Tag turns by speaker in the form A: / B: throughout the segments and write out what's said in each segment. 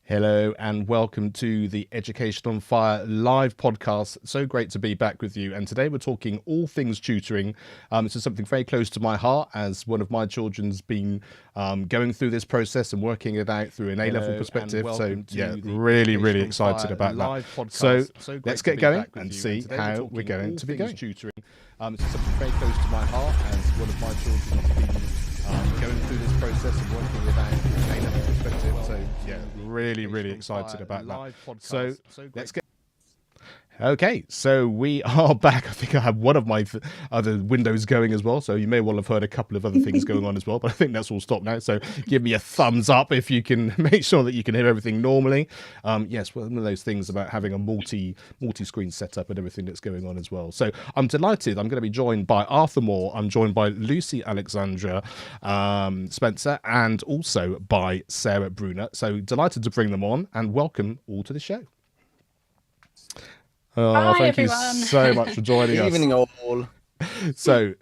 A: Hello and welcome to the Education on Fire live podcast. So great to be back with you. And today we're talking all things tutoring. This is something very close to my heart as one of my children's been going through this process and working it out through an A-level perspective. So yeah, really excited about that. So let's get going and see how we're going to be going. Tutoring. This is something very close to my heart as one of my children's been going through this process and working it out from an A-level perspective. So yeah, really excited about that. So let's get. Okay, so we are back. I think I have one of my other windows going as well, so you may well have heard a couple of other things going on as well, but I think that's all stopped now. So give me a thumbs up if you can make sure that you can hear everything normally. Yes, one of those things about having a multi-screen setup and everything that's going on as well. So I'm delighted. I'm going to be joined by Arthur Moore. I'm joined by Lucy Alexandra Spencer and also by Sarah Brunner. So delighted to bring them on and welcome all to the show.
B: Hi,
A: Thank
B: everyone.
A: you so much for joining us.
C: Evening all.
A: So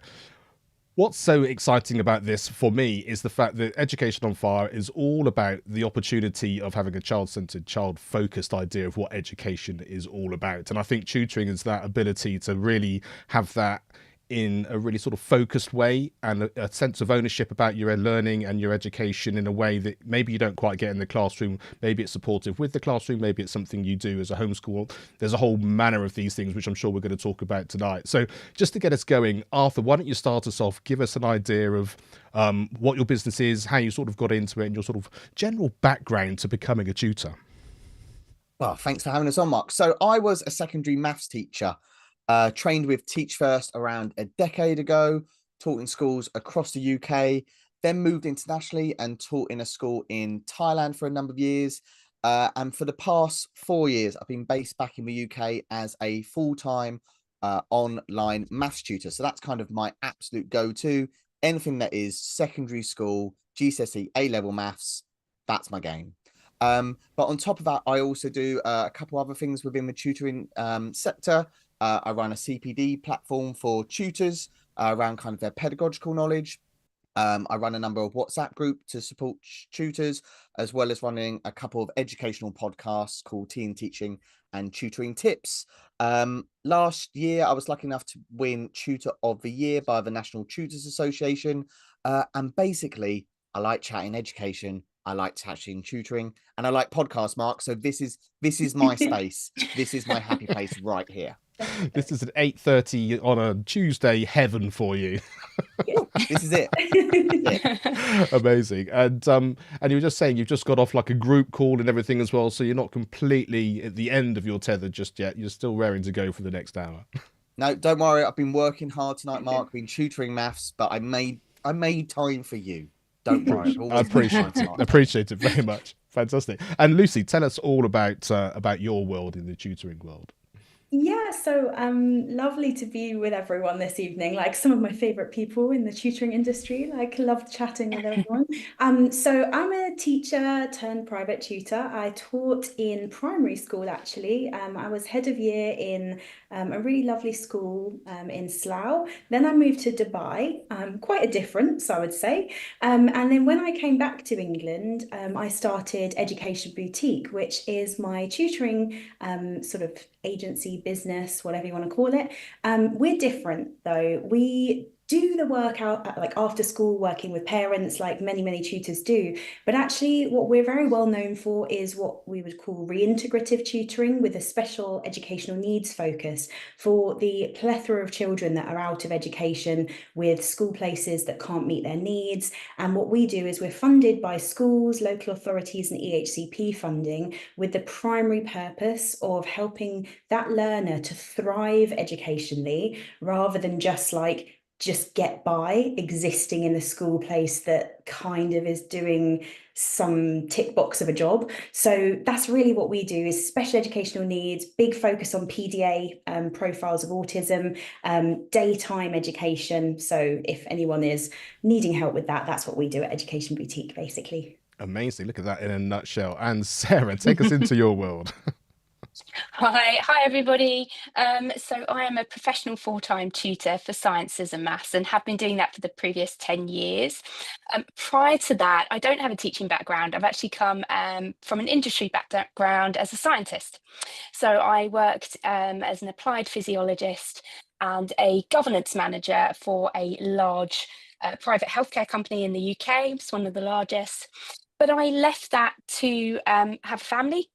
A: what's so exciting about this for me is the fact that Education on Fire is all about the opportunity of having a child-centered, child-focused idea of what education is all about. And I think tutoring is that ability to really have that in a really sort of focused way and a sense of ownership about your learning and your education in a way that maybe you don't quite get in the classroom. Maybe it's supportive with the classroom, maybe it's something you do as a homeschool. There's a whole manner of these things which I'm sure we're going to talk about tonight. So just to get us going, Arthur, why don't you start us off, give us an idea of what your business is, how you sort of got into it, and your sort of general background to becoming a tutor.
C: Well, thanks for having us on, Mark. So I was a secondary maths teacher, trained with Teach First around a decade ago, taught in schools across the UK, then moved internationally and taught in a school in Thailand for a number of years. And for the past 4 years, I've been based back in the UK as a full-time online maths tutor. So that's kind of my absolute go-to. Anything that is secondary school, GCSE, A-level maths, that's my game. But on top of that, I also do a couple other things within the tutoring sector. I run a CPD platform for tutors around kind of their pedagogical knowledge. I run a number of WhatsApp groups to support tutors, as well as running a couple of educational podcasts called Teen Teaching and Tutoring Tips. Last year, I was lucky enough to win Tutor of the Year by the National Tutors Association. And basically, I like chatting education. I like chatting tutoring, and I like podcasts, Mark. So this is my space. This is my happy place right here.
A: This is at 8:30 on a Tuesday heaven for you.
C: This is it.
A: Yeah. Amazing. And you were just saying you've just got off like a group call and everything as well, so you're not completely at the end of your tether just yet. You're still raring to go for the next hour.
C: No, don't worry. I've been working hard tonight, Mark. I've been tutoring maths, but I made time for you. Don't worry.
A: I appreciate it very much. Fantastic. And Lucy, tell us all about your world in the tutoring world.
B: Yeah, so lovely to be with everyone this evening. Like some of my favorite people in the tutoring industry. Like love chatting with everyone. So I'm a teacher turned private tutor. I taught in primary school actually. I was head of year in a really lovely school in Slough. Then I moved to Dubai. Quite a difference, I would say. And then when I came back to England, I started Education Boutique, which is my tutoring sort of agency, business, whatever you want to call it. We're different though. We do the work out like after school, working with parents like many tutors do. But actually what we're very well known for is what we would call reintegrative tutoring with a special educational needs focus for the plethora of children that are out of education with school places that can't meet their needs. And what we do is we're funded by schools, local authorities and EHCP funding with the primary purpose of helping that learner to thrive educationally rather than just get by existing in a school place that kind of is doing some tick box of a job. So that's really what we do is special educational needs, big focus on PDA profiles of autism, daytime education. So if anyone is needing help with that, that's what we do at Education Boutique, basically.
A: Amazing. Look at that in a nutshell. And Sarah, take us into your world.
D: Hi everybody. So I am a professional full-time tutor for sciences and maths and have been doing that for the previous 10 years. Prior to that, I don't have a teaching background. I've actually come from an industry background as a scientist. So I worked as an applied physiologist and a governance manager for a large private healthcare company in the UK. It's one of the largest. But I left that to have a family,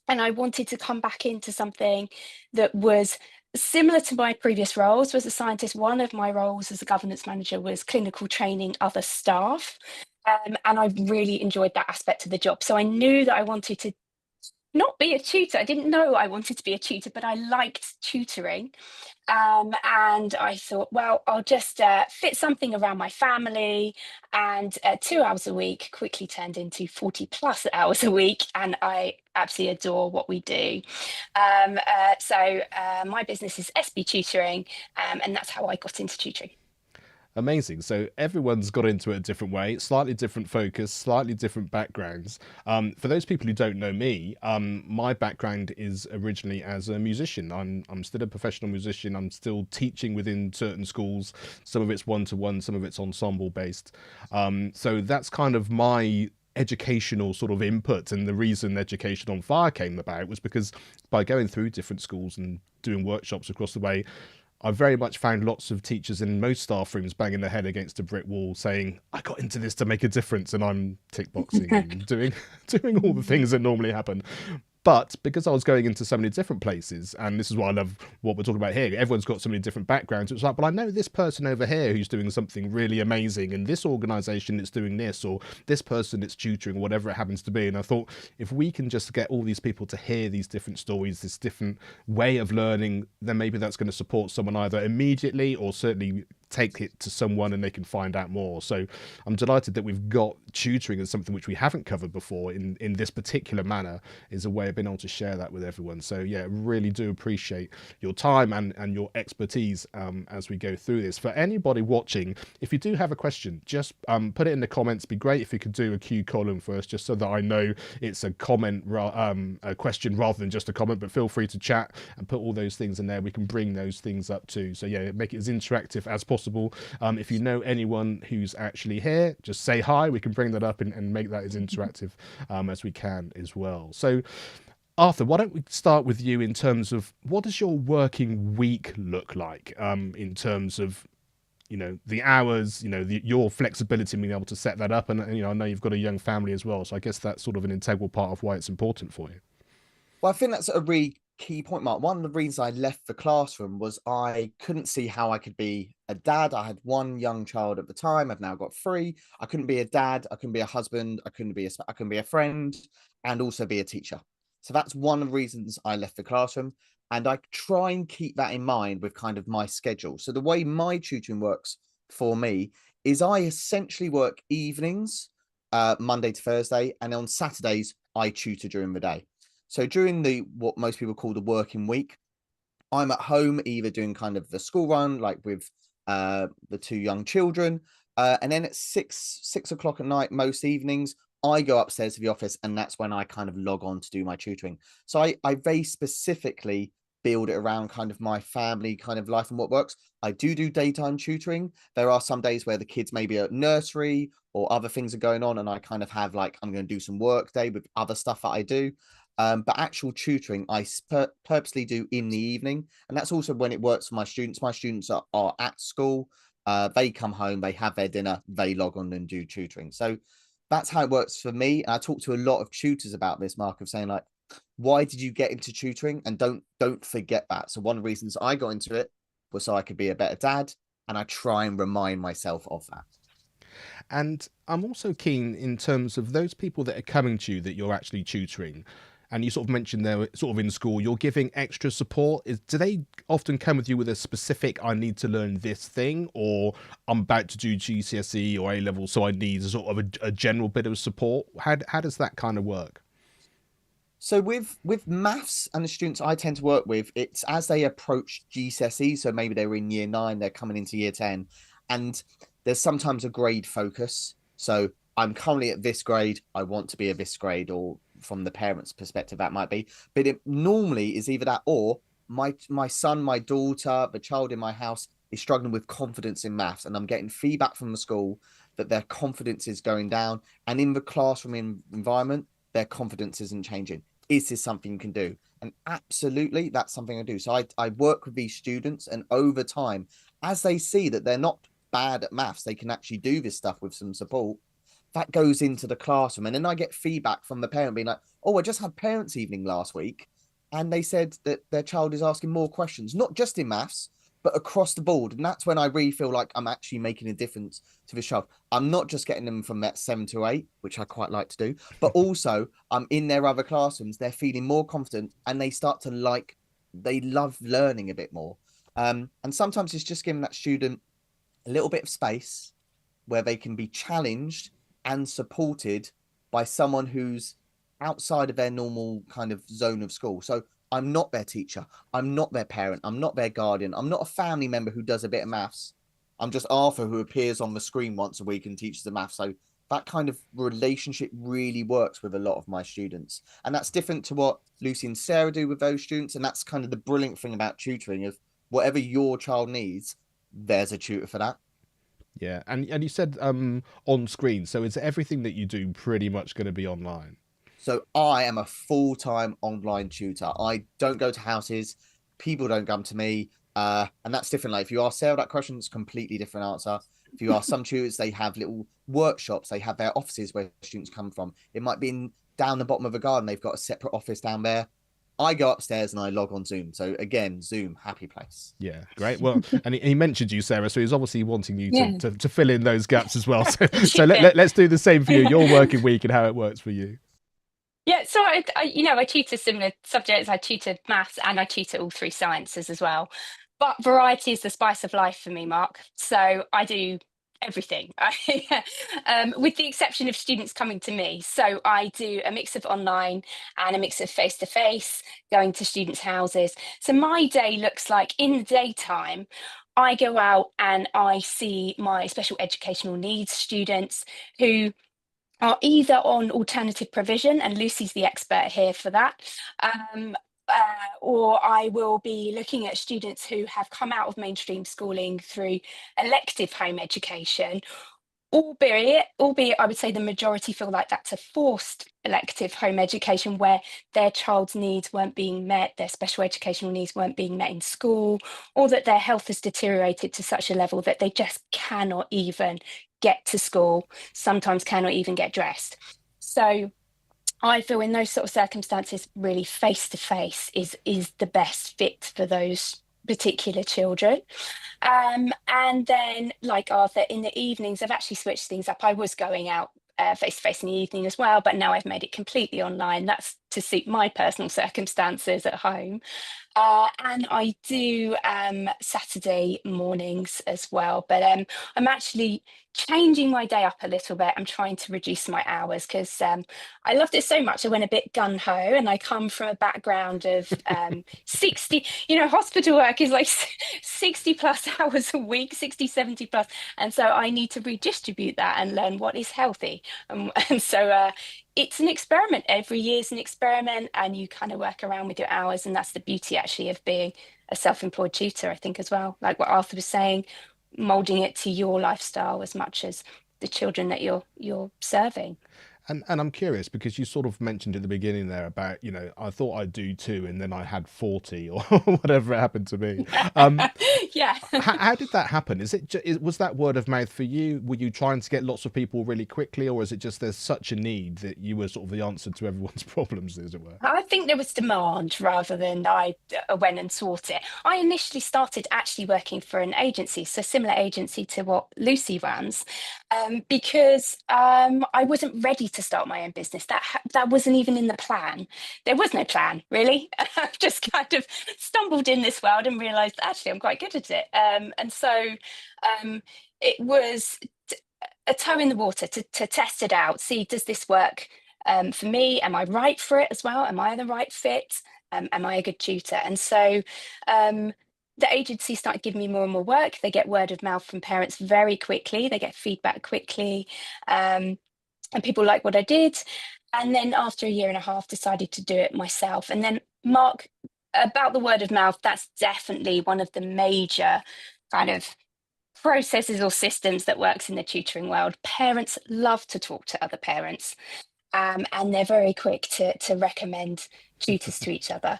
D: and I wanted to come back into something that was similar to my previous roles. Was a scientist. One of my roles as a governance manager was clinical training other staff. And I really enjoyed that aspect of the job. So I knew that I wanted to not be a tutor. I didn't know I wanted to be a tutor, but I liked tutoring. And I thought, well, I'll just fit something around my family. And 2 hours a week quickly turned into 40 plus hours a week. And I absolutely adore what we do. My business is SB Tutoring, and that's how I got into tutoring.
A: Amazing. So everyone's got into it a different way, slightly different focus, slightly different backgrounds. For those people who don't know me, my background is originally as a musician. I'm still a professional musician. I'm still teaching within certain schools. Some of it's one-to-one, some of it's ensemble based. So that's kind of my educational sort of input, and the reason Education on Fire came about was because by going through different schools and doing workshops across the way, I very much found lots of teachers in most staff rooms banging their head against a brick wall saying, I got into this to make a difference, and I'm tick boxing and doing all the things that normally happen. But because I was going into so many different places, and this is why I love what we're talking about here, everyone's got so many different backgrounds. It's like, well, I know this person over here who's doing something really amazing, and this organisation that's doing this, or this person that's tutoring, whatever it happens to be. And I thought, if we can just get all these people to hear these different stories, this different way of learning, then maybe that's going to support someone either immediately or certainly take it to someone and they can find out more. So I'm delighted that we've got tutoring as something which we haven't covered before in this particular manner, is a way of being able to share that with everyone. So yeah, really do appreciate your time and your expertise as we go through this. For anybody watching, if you do have a question, just put it in the comments. Be great if you could do a Q column first, just so that I know it's a comment, a question rather than just a comment, but feel free to chat and put all those things in there. We can bring those things up too. So yeah, make it as interactive as possible. If you know anyone who's actually here, just say hi. We can bring that up and make that as interactive as we can as well. So Arthur, why don't we start with you in terms of what does your working week look like in terms of, you know, the hours, you know, your flexibility in being able to set that up. And, you know, I know you've got a young family as well. So I guess that's sort of an integral part of why it's important for you.
C: Well, I think that's a really key point, Mark. One of the reasons I left the classroom was I couldn't see how I could be a dad. I had one young child at the time. I've now got three. I couldn't be a dad. I couldn't be a husband. I couldn't be a friend, and also be a teacher. So that's one of the reasons I left the classroom. And I try and keep that in mind with kind of my schedule. So the way my tutoring works for me is I essentially work evenings, Monday to Thursday, and on Saturdays I tutor during the day. So during what most people call the working week, I'm at home either doing kind of the school run, like with the two young children, and then at 6 o'clock at night, most evenings, I go upstairs to the office, and that's when I kind of log on to do my tutoring. So I very specifically build it around kind of my family kind of life and what works. I do daytime tutoring. There are some days where the kids may be at nursery or other things are going on, and I kind of have like, I'm going to do some work day with other stuff that I do. But actual tutoring, I purposely do in the evening. And that's also when it works for my students. My students are at school. They come home, they have their dinner, they log on and do tutoring. So that's how it works for me. And I talk to a lot of tutors about this, Mark, of saying like, why did you get into tutoring? And don't forget that. So one of the reasons I got into it was so I could be a better dad. And I try and remind myself of that.
A: And I'm also keen in terms of those people that are coming to you that you're actually tutoring. And you sort of mentioned they're sort of in school, you're giving extra support. Do they often come with you with a specific, I need to learn this thing, or I'm about to do GCSE or A-level, so I need sort of a general bit of support? How does that kind of work?
C: So with maths and the students I tend to work with, it's as they approach GCSE. So maybe they're in year 9, they're coming into year 10, and there's sometimes a grade focus. So I'm currently at this grade, I want to be at this grade, or from the parents' perspective, that might be, but it normally is either that or my son, my daughter, the child in my house is struggling with confidence in maths, and I'm getting feedback from the school that their confidence is going down, and in the classroom environment, their confidence isn't changing. Is this something you can do? And absolutely, that's something I do. So I work with these students, and over time, as they see that they're not bad at maths, they can actually do this stuff with some support. That goes into the classroom, and then I get feedback from the parent being like, "Oh, I just had parents' evening last week, and they said that their child is asking more questions, not just in maths, but across the board." And that's when I really feel like I'm actually making a difference to the child. I'm not just getting them from that 7 to 8, which I quite like to do, but also I'm in their other classrooms. They're feeling more confident, and they start to they love learning a bit more. And sometimes it's just giving that student a little bit of space where they can be challenged and supported by someone who's outside of their normal kind of zone of school. So I'm not their teacher, I'm not their parent, I'm not their guardian, I'm not a family member who does a bit of maths. I'm just Arthur who appears on the screen once a week and teaches the maths. So that kind of relationship really works with a lot of my students, and that's different to what Lucy and Sarah do with those students. And that's kind of the brilliant thing about tutoring, of whatever your child needs, there's a tutor for that.
A: Yeah, and you said on screen, so is everything that you do pretty much going to be online?
C: So I am a full-time online tutor. I don't go to houses. People don't come to me. And that's different. Like if you ask Sarah that question, it's a completely different answer. If you ask some tutors, they have little workshops. They have their offices where students come from. It might be down the bottom of a garden. They've got a separate office down there. I go upstairs and I log on Zoom. So again, Zoom, happy place.
A: Yeah, great. Well, and he mentioned you, Sarah, so he's obviously wanting you to fill in those gaps as well. So let's do the same for you, your working week and how it works for you.
D: Yeah, so I tutor similar subjects. I tutor maths and I tutor all three sciences as well. But variety is the spice of life for me, Mark. So I do everything, with the exception of students coming to me. So I do a mix of online and a mix of face-to-face, going to students' houses. So my day looks like, in the daytime, I go out and I see my special educational needs students who are either on alternative provision, and Lucy's the expert here for that, or I will be looking at students who have come out of mainstream schooling through elective home education, albeit I would say the majority feel like that's a forced elective home education where their child's needs weren't being met, their special educational needs weren't being met in school, or that their health has deteriorated to such a level that they just cannot even get to school, sometimes cannot even get dressed. So I feel in those sort of circumstances, really face-to-face is the best fit for those particular children. And then, like Arthur, in the evenings, I've actually switched things up. I was going out face-to-face in the evening as well, but now I've made it completely online. That's to suit my personal circumstances at home. And I do Saturday mornings as well, but I'm actually changing my day up a little bit. I'm trying to reduce my hours because I loved it so much. I went a bit gung-ho, and I come from a background of 60, hospital work is like 60 plus hours a week, 60, 70 plus. And so I need to redistribute that and learn what is healthy. And so it's an experiment. Every year is an experiment, and you kind of work around with your hours. And that's the beauty actually of being a self-employed tutor, I think, as well. Like what Arthur was saying, molding it to your lifestyle as much as the children that you're serving.
A: And I'm curious because you sort of mentioned at the beginning there about, I thought I'd do 2 and then I had 40 or whatever happened to me.
D: Yeah.
A: How did that happen? Was that word of mouth for you? Were you trying to get lots of people really quickly, or is it just there's such a need that you were sort of the answer to everyone's problems, as it were?
D: I think there was demand rather than I went and sought it. I initially started actually working for an agency, so similar agency to what Lucy runs, because I wasn't ready to start my own business. That wasn't even in the plan. There was no plan, really. I've just kind of stumbled in this world and realised actually I'm quite good at it. And so it was a toe in the water to test it out, see, does this work for me? Am I right for it as well? Am I the right fit? Am I a good tutor? And so the agency started giving me more and more work. They get word of mouth from parents very quickly. They get feedback quickly. And people like what I did. And then after a year and a half, decided to do it myself. And then, Mark, about the word of mouth, that's definitely one of the major kind of processes or systems that works in the tutoring world. Parents love to talk to other parents. And they're very quick to recommend tutors to each other.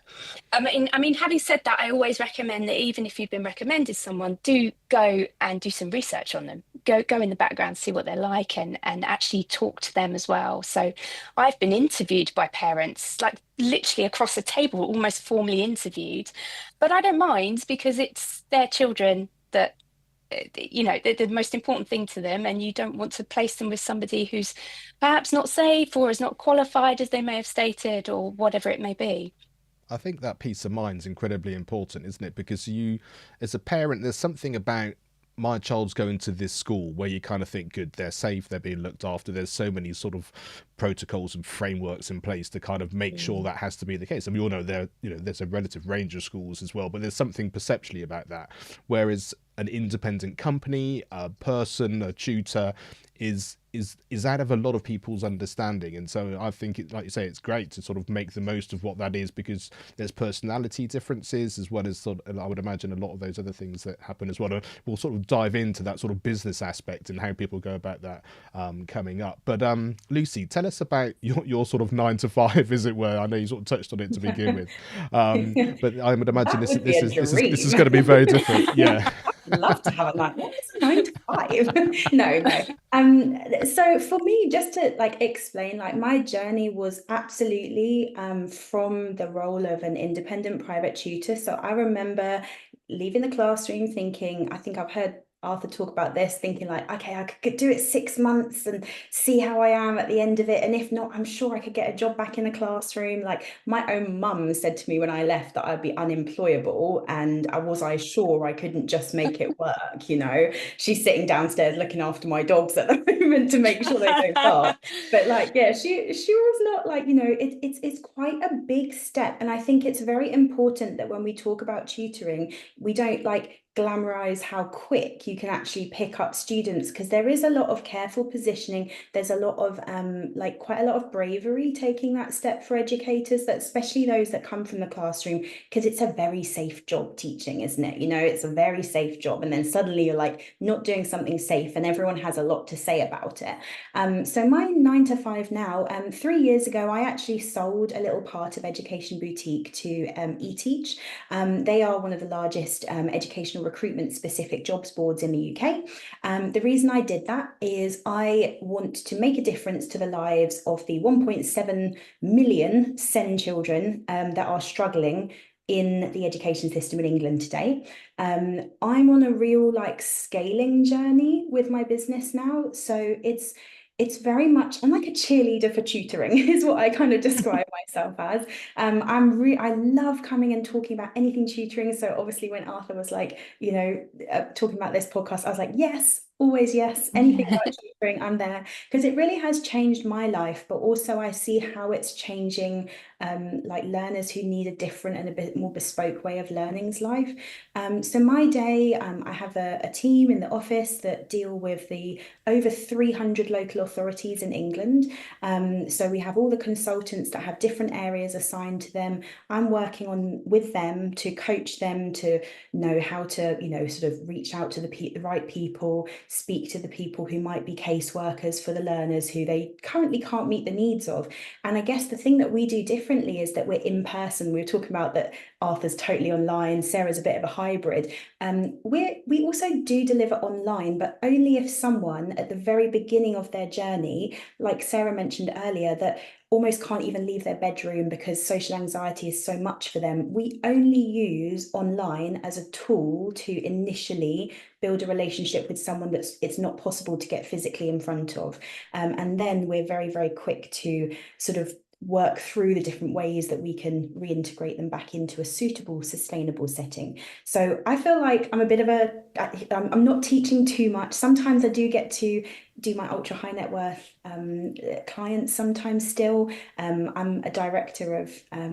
D: I mean, having said that, I always recommend that even if you've been recommended someone, do go and do some research on them. Go in the background, see what they're like, and actually talk to them as well. So I've been interviewed by parents, like literally across the table, almost formally interviewed. But I don't mind, because it's their children that, you know, the most important thing to them, and you don't want to place them with somebody who's perhaps not safe or is not qualified as they may have stated, or whatever it may be.
A: I think that peace of mind is incredibly important, isn't it? Because you, as a parent, there's something about my child's going to this school where you kind of think, good, they're safe, they're being looked after. There's so many sort of protocols and frameworks in place to kind of make sure that has to be the case. And we all know there's a relative range of schools as well, but there's something perceptually about that. Whereas an independent company, a person, a tutor is out of a lot of people's understanding. And so I think it, like you say, it's great to sort of make the most of what that is, because there's personality differences as well as sort of, I would imagine, a lot of those other things that happen as well. We'll sort of dive into that sort of business aspect and how people go about that coming up. But Lucy, tell us about your sort of 9 to 5, as it were. I know you sort of touched on it to begin with, but I would imagine this is going to be very different. Yeah.
B: I'd love to have a night. What is a 9 to 5? No. So for me, just to like explain, like my journey was absolutely from the role of an independent private tutor. So I remember leaving the classroom thinking, I think I've heard Arthur talk about this, thinking like, okay, I could do it 6 months and see how I am at the end of it. And if not, I'm sure I could get a job back in the classroom. Like my own mum said to me when I left that I'd be unemployable, and I sure I couldn't just make it work, you know. She's sitting downstairs looking after my dogs at the moment to make sure they don't bark. But like, yeah, she was not like, you know, it's quite a big step. And I think it's very important that when we talk about tutoring, we don't like glamorize how quick you can actually pick up students, because there is a lot of careful positioning. There's a lot of like quite a lot of bravery taking that step for educators, that especially those that come from the classroom, because it's a very safe job teaching, isn't it? You know, it's a very safe job, and then suddenly you're like not doing something safe, and everyone has a lot to say about it. So my 9 to 5 now, 3 years ago I actually sold a little part of Education Boutique to eTeach. They are one of the largest educational recruitment specific jobs boards in the UK. The reason I did that is I want to make a difference to the lives of the 1.7 million SEN children that are struggling in the education system in England today. I'm on a real like scaling journey with my business now. So it's very much, I'm like a cheerleader for tutoring is what I kind of describe myself as. I love coming and talking about anything tutoring. So obviously when Arthur was like, you know, talking about this podcast, I was like, yes, always yes, anything about tutoring, I'm there, because it really has changed my life, but also I see how it's changing like learners who need a different and a bit more bespoke way of learning's life. So my day, I have a team in the office that deal with the over 300 local authorities in England. So we have all the consultants that have different areas assigned to them. I'm working on with them to coach them to know how to, you know, sort of reach out to the right people, speak to the people who might be caseworkers for the learners who they currently can't meet the needs of. And I guess the thing that we do differently is that we're in person. We were talking about that Arthur's totally online, Sarah's a bit of a hybrid. We also do deliver online, but only if someone at the very beginning of their journey, like Sarah mentioned earlier, that almost can't even leave their bedroom because social anxiety is so much for them. We only use online as a tool to initially build a relationship with someone that it's not possible to get physically in front of. And then we're very, very quick to sort of work through the different ways that we can reintegrate them back into a suitable, sustainable setting. So I feel like I'm a bit of I'm not teaching too much. Sometimes I do get to do my ultra high net worth clients sometimes still. I'm a director of a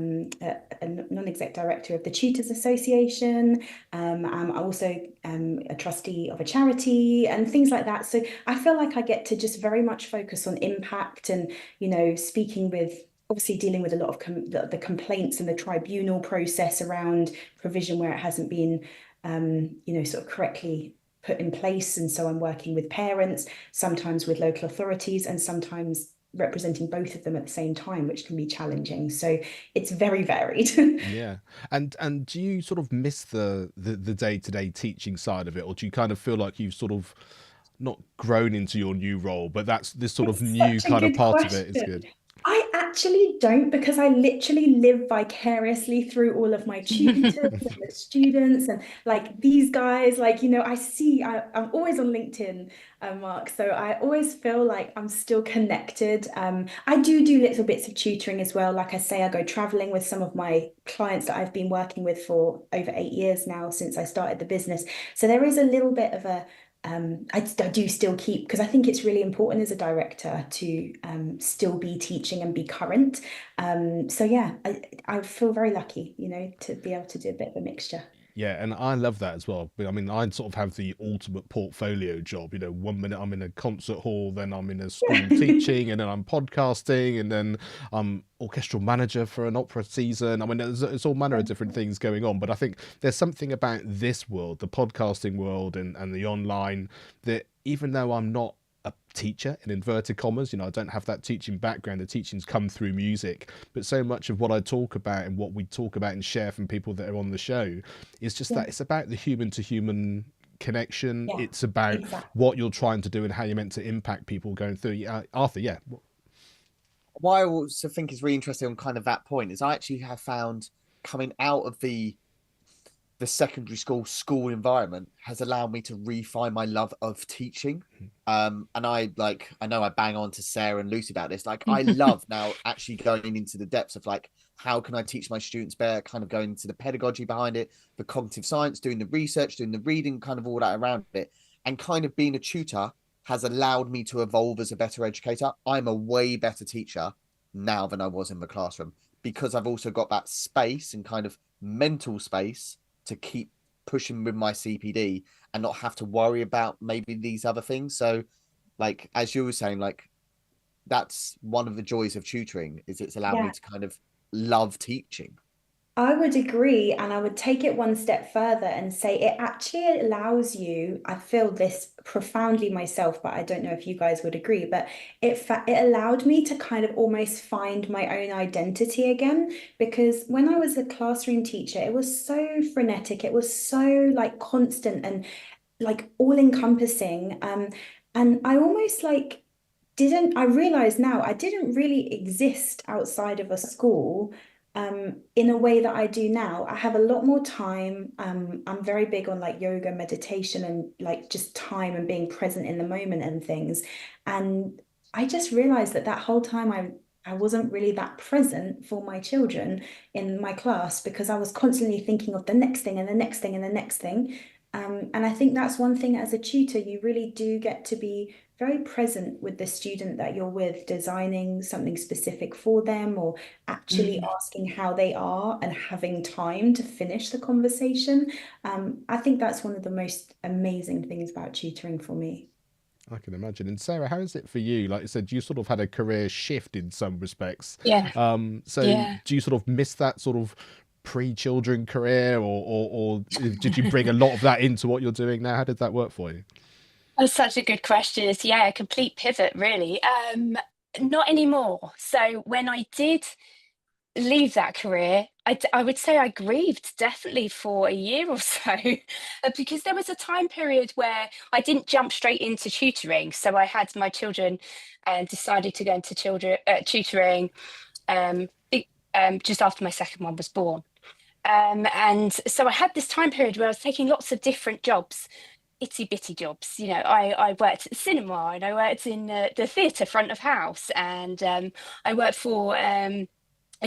B: non-exec director of the Tutors Association. I'm also a trustee of a charity and things like that. So I feel like I get to just very much focus on impact and, you know, speaking with, obviously dealing with a lot of the complaints and the tribunal process around provision where it hasn't been, you know, sort of correctly put in place. And so I'm working with parents, sometimes with local authorities, and sometimes representing both of them at the same time, which can be challenging. So it's very varied.
A: Yeah. And do you sort of miss the day-to-day teaching side of it, or do you kind of feel like you've sort of not grown into your new role, but that's this sort of
B: It's
A: new
B: such a
A: kind of
B: good
A: part of it is
B: question.
A: good?
B: I actually don't, because I literally live vicariously through all of my tutors and the students and like these guys, like, you know, I'm always on LinkedIn, Mark. So I always feel like I'm still connected. I do little bits of tutoring as well. Like I say, I go traveling with some of my clients that I've been working with for over 8 years now since I started the business. So there is a little bit of a I do still keep, because I think it's really important as a director to still be teaching and be current. So yeah, I feel very lucky, you know, to be able to do a bit of a mixture.
A: Yeah, and I love that as well. But I mean, I sort of have the ultimate portfolio job. You know, one minute I'm in a concert hall, then I'm in a school teaching, and then I'm podcasting, and then I'm orchestral manager for an opera season. I mean, it's all manner of different things going on. But I think there's something about this world, the podcasting world and the online, that even though I'm not a teacher in inverted commas, you know, I don't have that teaching background, the teaching's come through music, but so much of what I talk about and what we talk about and share from people that are on the show is just that it's about the human to human connection.
B: Yeah,
A: It's about
B: exactly.
A: what you're trying to do and how you're meant to impact people going through. Arthur, yeah.
C: What I also think is really interesting on kind of that point is I actually have found coming out of the secondary school environment has allowed me to refine my love of teaching. And I know I bang on to Sarah and Lucy about this. Like, I love now actually going into the depths of like, how can I teach my students better, kind of going into the pedagogy behind it, the cognitive science, doing the research, doing the reading, kind of all that around it. And kind of being a tutor has allowed me to evolve as a better educator. I'm a way better teacher now than I was in the classroom, because I've also got that space and kind of mental space to keep pushing with my CPD and not have to worry about maybe these other things. So, like, as you were saying, like, that's one of the joys of tutoring, is it's allowed me
B: Yeah.
C: to kind of love teaching.
B: I would agree, and I would take it one step further and say it actually allows you, I feel this profoundly myself, but I don't know if you guys would agree, but it allowed me to kind of almost find my own identity again, because when I was a classroom teacher, it was so frenetic, it was so like constant and like all encompassing. And I almost like I realize now I didn't really exist outside of a school in a way that I do now. I have a lot more time. I'm very big on like yoga, meditation, and like just time and being present in the moment and things. And I just realized that whole time I wasn't really that present for my children in my class, because I was constantly thinking of the next thing and the next thing and the next thing. And I think that's one thing as a tutor, you really do get to be very present with the student that you're with, designing something specific for them, or actually asking how they are and having time to finish the conversation. I think that's one of the most amazing things about tutoring for me.
A: I can imagine. And Sarah, how is it for you? Like I said, you sort of had a career shift in some respects.
D: Yeah.
A: So
D: Yeah.
A: do you sort of miss that sort of pre-children career, or did you bring a lot of that into what you're doing now? How did that work for you?
D: That's such a good question. It's, yeah, a complete pivot, really. Not anymore. So when I did leave that career, I would say I grieved definitely for a year or so, because there was a time period where I didn't jump straight into tutoring. So I had my children and decided to go into tutoring just after my second one was born. And so I had this time period where I was taking lots of different jobs, itty bitty jobs. You know, I worked at the cinema, and I worked in the theatre front of house, and I worked for a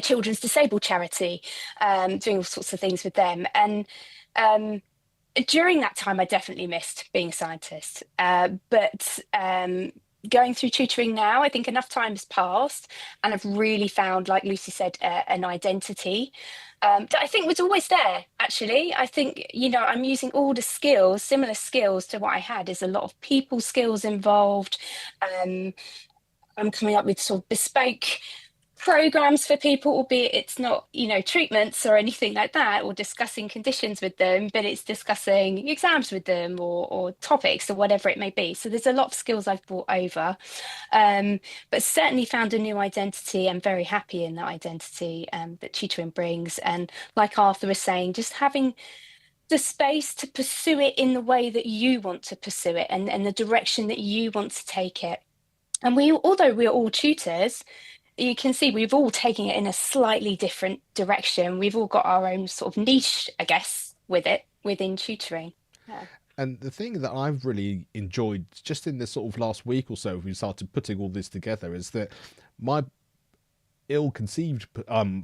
D: children's disabled charity, doing all sorts of things with them. And during that time, I definitely missed being a scientist. But going through tutoring now, I think enough time has passed and I've really found, like Lucy said, an identity that I think was always there, actually. I think, you know, I'm using all the skills, similar skills to what I had. There's a lot of people skills involved. I'm coming up with sort of bespoke programs for people, albeit it's not, you know, treatments or anything like that, or discussing conditions with them, but it's discussing exams with them or topics or whatever it may be. So there's a lot of skills I've brought over, but certainly found a new identity. I'm very happy in that identity that tutoring brings. And like Arthur was saying, just having the space to pursue it in the way that you want to pursue it and the direction that you want to take it. And although we're all tutors, you can see we've all taken it in a slightly different direction. We've all got our own sort of niche, I guess, with it within tutoring. Yeah.
A: And the thing that I've really enjoyed just in this sort of last week or so, we started putting all this together, is that my ill-conceived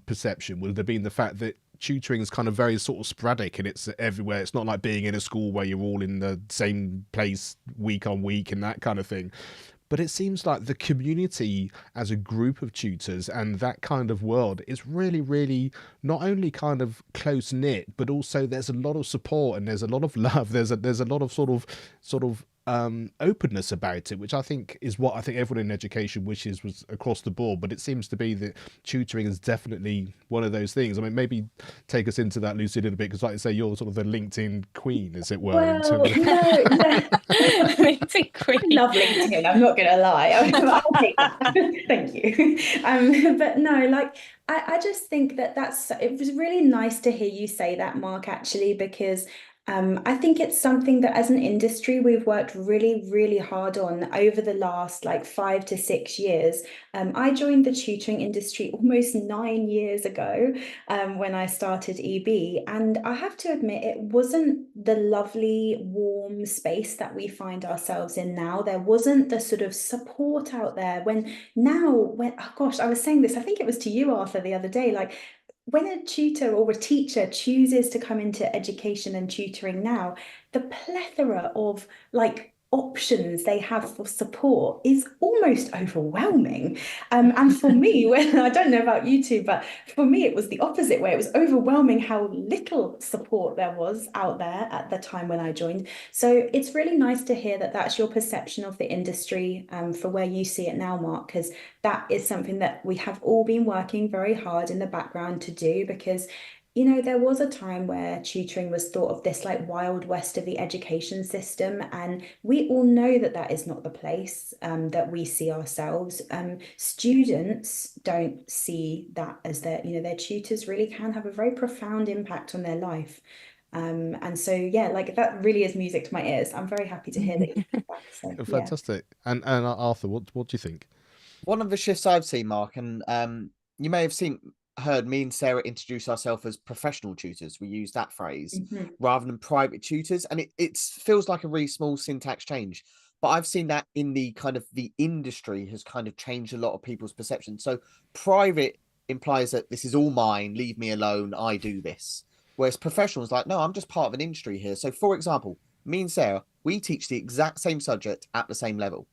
A: perception would have been the fact that tutoring is kind of very sort of sporadic and it's everywhere. It's not like being in a school where you're all in the same place week on week and that kind of thing. But it seems like the community as a group of tutors and that kind of world is really, really not only kind of close knit, but also there's a lot of support and there's a lot of love. There's a lot of sort of openness about it, which I think is what I think everyone in education wishes was across the board. But it seems to be that tutoring is definitely one of those things. I mean, maybe take us into that, Lucy, a little bit, because like I say, you're sort of the LinkedIn queen, as it were.
B: Well, no,
D: LinkedIn queen.
B: I love LinkedIn, I'm not gonna lie. I'll take that. Thank you. But no, like I just think that it was really nice to hear you say that, Mark, actually, because I think it's something that as an industry we've worked really, really hard on over the last like 5 to 6 years. I joined the tutoring industry almost 9 years ago when I started EB, and I have to admit it wasn't the lovely, warm space that we find ourselves in now. There wasn't the sort of support out there oh gosh, I was saying this, I think it was to you, Arthur, the other day, like when a tutor or a teacher chooses to come into education and tutoring now, the plethora of like options they have for support is almost overwhelming. And for me, I don't know about you two, but for me, it was the opposite way. It was overwhelming how little support there was out there at the time when I joined. So it's really nice to hear that that's your perception of the industry for where you see it now, Mark, because that is something that we have all been working very hard in the background to do, because you know, there was a time where tutoring was thought of this like wild west of the education system, and we all know that that is not the place that we see ourselves. Students don't see that as their tutors really can have a very profound impact on their life. And so, yeah, like that really is music to my ears. I'm very happy to hear that you feel that. So, yeah.
A: Fantastic. And Arthur, what do you think?
C: One of the shifts I've seen, Mark, and you may have heard me and Sarah introduce ourselves as professional tutors. We use that phrase rather than private tutors, and it feels like a really small syntax change, but I've seen that in the kind of the industry has kind of changed a lot of people's perception. So private implies that this is all mine, leave me alone, I do this, whereas professional is like, no, I'm just part of an industry here. So for example, me and Sarah, we teach the exact same subject at the same level.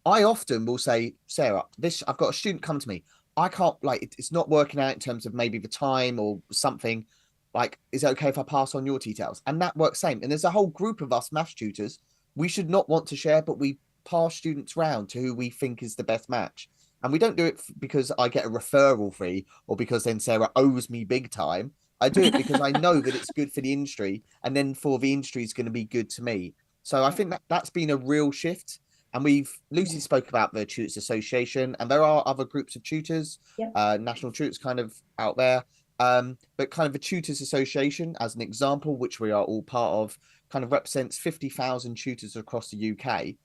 C: I often will say, Sarah, I've got a student come to me, I can't, like, it's not working out in terms of maybe the time or something. Like, is it okay if I pass on your details? And that works same. And there's a whole group of us maths tutors. We should not want to share, but we pass students round to who we think is the best match. And we don't do it because I get a referral fee or because then Sarah owes me big time. I do it because I know that it's good for the industry, and then for the industry is going to be good to me. So I think that's been a real shift. And Lucy spoke about the Tutors Association, and there are other groups of tutors, national tutors kind of out there. But kind of the Tutors Association, as an example, which we are all part of, kind of represents 50,000 tutors across the UK.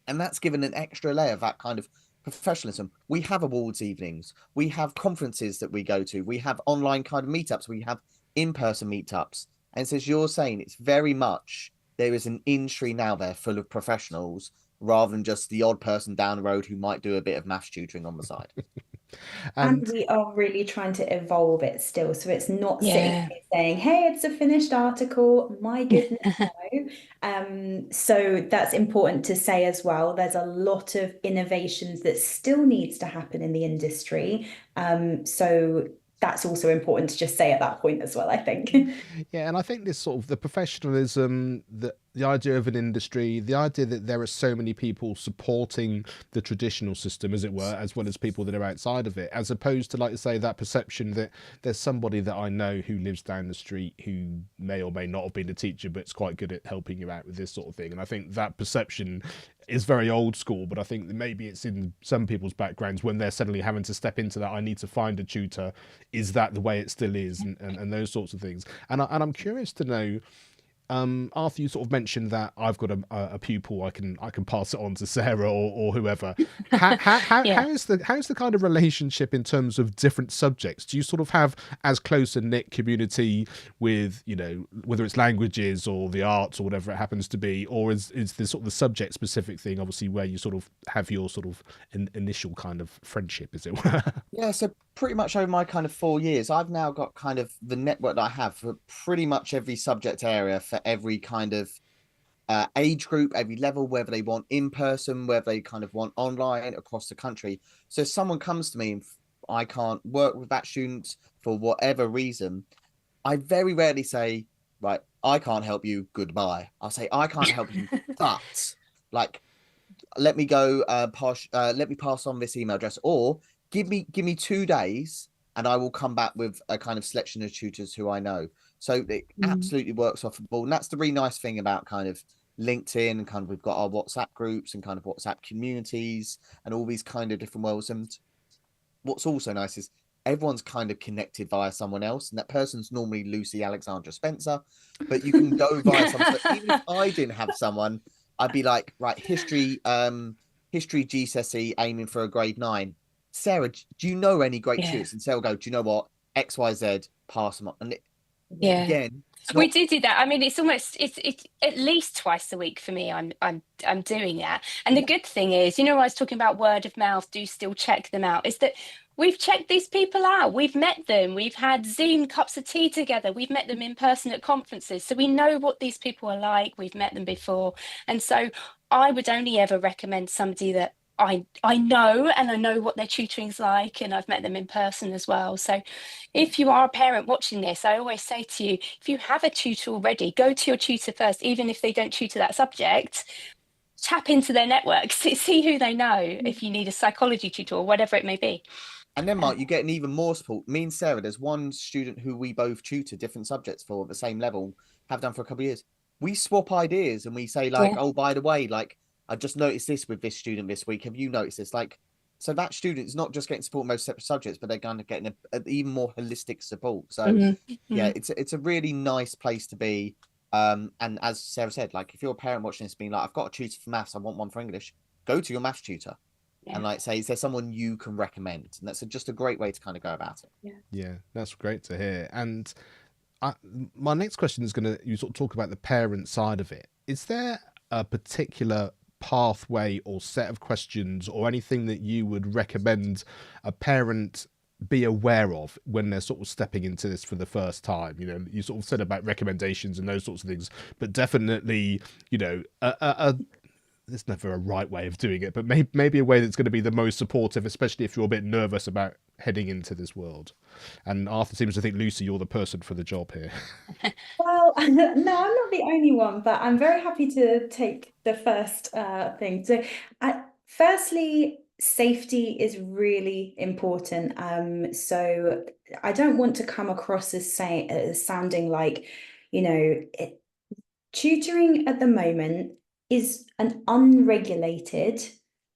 C: And that's given an extra layer of that kind of professionalism. We have awards evenings, we have conferences that we go to, we have online kind of meetups, we have in-person meetups. And so as you're saying, it's very much, there is an industry now there full of professionals, rather than just the odd person down the road who might do a bit of maths tutoring on the side.
B: And
A: And
B: we are really trying to evolve it still. So it's not sitting
D: Yeah.
B: here saying, hey, it's a finished article. My goodness, no. So that's important to say as well. There's a lot of innovations that still needs to happen in the industry. So that's also important to just say at that point as well, I think.
A: yeah, and I think this sort of the professionalism, the idea of an industry, the idea that there are so many people supporting the traditional system, as it were, as well as people that are outside of it, as opposed to, like you say, that perception that there's somebody that I know who lives down the street who may or may not have been a teacher, but is quite good at helping you out with this sort of thing. And I think that perception is very old school, but I think that maybe it's in some people's backgrounds when they're suddenly having to step into that, I need to find a tutor. Is that the way it still is? And those sorts of things. And I'm curious to know, Arthur, you sort of mentioned that I've got a pupil, I can pass it on to Sarah or whoever.
D: Yeah.
A: How's the kind of relationship in terms of different subjects? Do you sort of have as close a knit community with, you know, whether it's languages or the arts or whatever it happens to be, or is this sort of the subject specific thing, obviously, where you sort of have your sort of initial kind of friendship, as it were?
C: Yeah, so pretty much over my kind of 4 years, I've now got kind of the network that I have for pretty much every subject area, for every kind of age group, every level, whether they want in person, whether they kind of want online across the country. So if someone comes to me and I can't work with that student for whatever reason, I very rarely say, right, I can't help you, goodbye. I'll say, I can't help you, but like, let me go let me pass on this email address, or give me 2 days and I will come back with a kind of selection of tutors who I know. So it absolutely works off the ball. And that's the really nice thing about kind of LinkedIn, and kind of we've got our WhatsApp groups and kind of WhatsApp communities and all these kind of different worlds. And what's also nice is everyone's kind of connected via someone else, and that person's normally Lucy Alexandra Spencer, but you can go via someone. So even if I didn't have someone, I'd be like, right, history GCSE aiming for a grade 9. Sarah, do you know any great
D: Yeah.
C: tutors? And Sarah will go, do you know what? XYZ, pass them on. And
D: Yeah.
C: again,
D: We do that. I mean, it's at least twice a week for me. I'm doing that. And the good thing is, you know, I was talking about word of mouth, do still check them out, is that we've checked these people out. We've met them. We've had Zoom cups of tea together. We've met them in person at conferences. So we know what these people are like. We've met them before. And so I would only ever recommend somebody that I know, and I know what their tutoring's like, and I've met them in person as well. So if you are a parent watching this, I always say to you, if you have a tutor already, go to your tutor first, even if they don't tutor that subject. Tap into their network, see who they know, if you need a psychology tutor or whatever it may be.
C: and then, Mark, you get an even more support. Me and Sarah, there's one student who we both tutor different subjects for at the same level, have done for a couple of years. We swap ideas and we say, like,
D: Yeah.
C: oh, by the way, like, I just noticed this with this student this week. Have you noticed this? Like, so that student is not just getting support in most separate subjects, but they're kind of getting a even more holistic support. So yeah, it's a really nice place to be. And as Sarah said, like, if you're a parent watching this being like, I've got a tutor for maths, I want one for English, go to your maths tutor.
D: Yeah.
C: And like say, is there someone you can recommend? And that's just a great way to kind of go about it.
A: Yeah, that's great to hear. And my next question is you sort of talk about the parent side of it. Is there a particular pathway or set of questions or anything that you would recommend a parent be aware of when they're sort of stepping into this for the first time? You know, you sort of said about recommendations and those sorts of things, but definitely, you know, there's never a right way of doing it, but maybe a way that's going to be the most supportive, especially if you're a bit nervous about heading into this world. And Arthur seems to think, Lucy, you're the person for the job here.
B: Well, no, I'm not the only one, but I'm very happy to take the first thing. So, firstly, safety is really important. So I don't want to come across as sounding like, you know, tutoring at the moment is an unregulated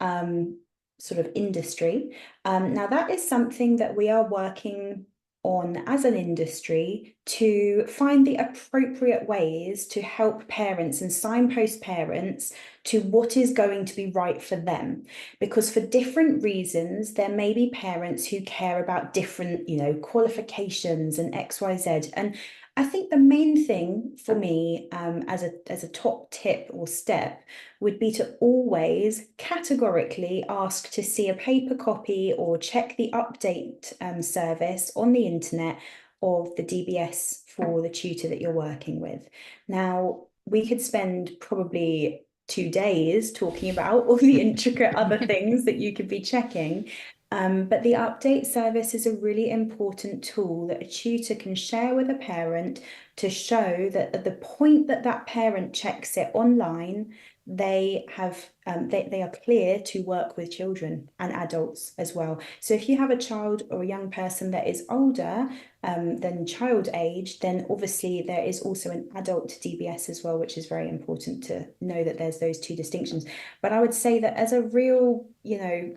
B: sort of industry. Now, that is something that we are working on as an industry to find the appropriate ways to help parents and signpost parents to what is going to be right for them. Because for different reasons, there may be parents who care about different, you know, qualifications and XYZ. I think the main thing for me, as a top tip or step, would be to always categorically ask to see a paper copy or check the update service on the internet of the DBS for the tutor that you're working with. Now, we could spend probably 2 days talking about all the intricate other things that you could be checking. But the update service is a really important tool that a tutor can share with a parent to show that at the point that that parent checks it online, they are clear to work with children and adults as well. So if you have a child or a young person that is older than child age, then obviously there is also an adult DBS as well, which is very important to know that there's those two distinctions. But I would say that as a real,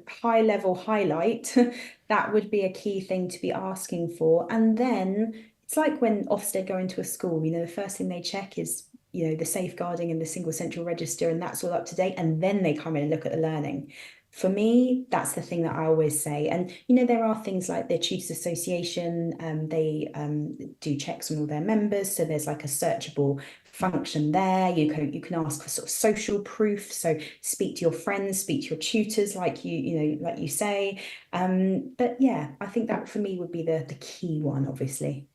B: high level highlight, that would be a key thing to be asking for. And then it's like when Ofsted go into a school, the first thing they check is the safeguarding and the single central register, and that's all up to date, and then they come in and look at the learning. For me, that's the thing that I always say. And there are things like the Tutors Association, they do checks on all their members, so there's like a searchable function there. You can ask for sort of social proof, so speak to your friends, speak to your tutors, like you say. But yeah, I think that for me would be the key one, obviously.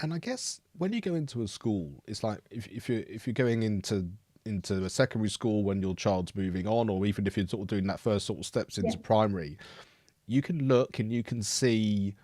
A: And I guess when you go into a school, it's like if you're going into a secondary school when your child's moving on, or even if you're sort of doing that first sort of steps into primary, you can look and you can see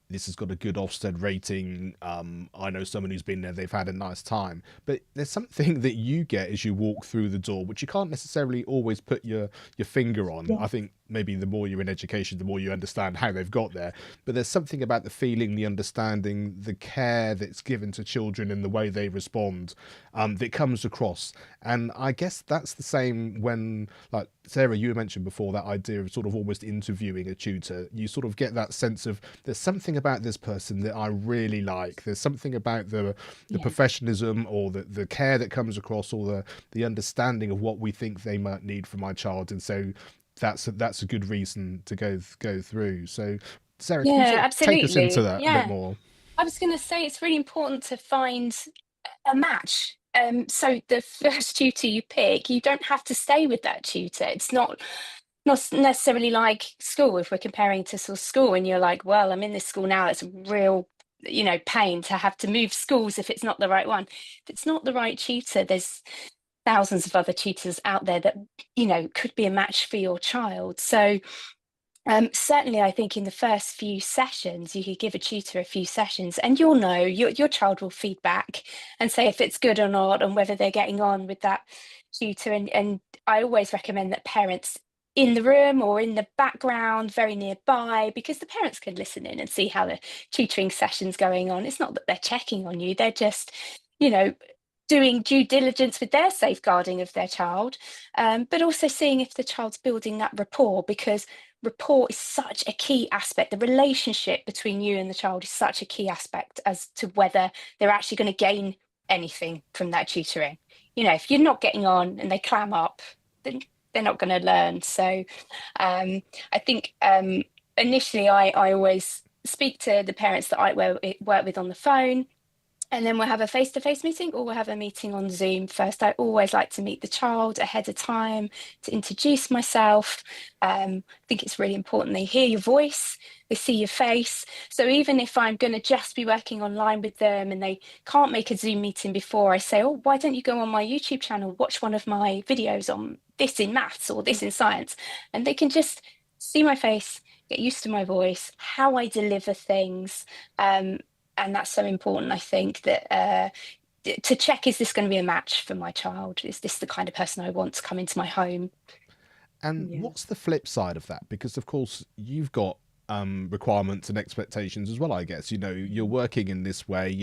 A: this has got a good Ofsted rating. I know someone who's been there, they've had a nice time. But there's something that you get as you walk through the door, which you can't necessarily always put your finger on. I think maybe the more you're in education, the more you understand how they've got there. But there's something about the feeling, the understanding, the care that's given to children and the way they respond that comes across. And I guess that's the same when, like Sarah, you mentioned before, that idea of sort of almost interviewing a tutor. You sort of get that sense of there's something about this person that I really like. There's something about the professionalism or the care that comes across, or the understanding of what we think they might need from my child. And so that's a good reason to go through. So Sarah, can you sort of take us into that a bit more?
D: I was going to say it's really important to find a match. So the first tutor you pick, you don't have to stay with that tutor. It's not necessarily like school. If we're comparing to sort of school, and you're like, well, I'm in this school now, it's a real pain to have to move schools if it's not the right one. If it's not the right tutor, there's thousands of other tutors out there that could be a match for your child. So certainly I think in the first few sessions you could give a tutor a few sessions, and you'll know, your child will feed back and say if it's good or not, and whether they're getting on with that tutor. And I always recommend that parents in the room or in the background very nearby, because the parents can listen in and see how the tutoring session's going on. It's not that they're checking on you, they're just doing due diligence with their safeguarding of their child, but also seeing if the child's building that rapport, because rapport is such a key aspect. The relationship between you and the child is such a key aspect as to whether they're actually going to gain anything from that tutoring. If you're not getting on and they clam up, then they're not going to learn. So I think initially I always speak to the parents that I work with on the phone, and then we'll have a face-to-face meeting, or we'll have a meeting on Zoom first. I always like to meet the child ahead of time to introduce myself. I think it's really important they hear your voice, they see your face. So even if I'm going to just be working online with them and they can't make a Zoom meeting before, I say, oh, why don't you go on my YouTube channel, watch one of my videos on this in maths or this in science, and they can just see my face, get used to my voice, how I deliver things. And that's so important, I think, that to check, is this going to be a match for my child? Is this the kind of person I want to come into my home?
A: And what's the flip side of that? Because, of course, you've got requirements and expectations as well, I guess. You're working in this way.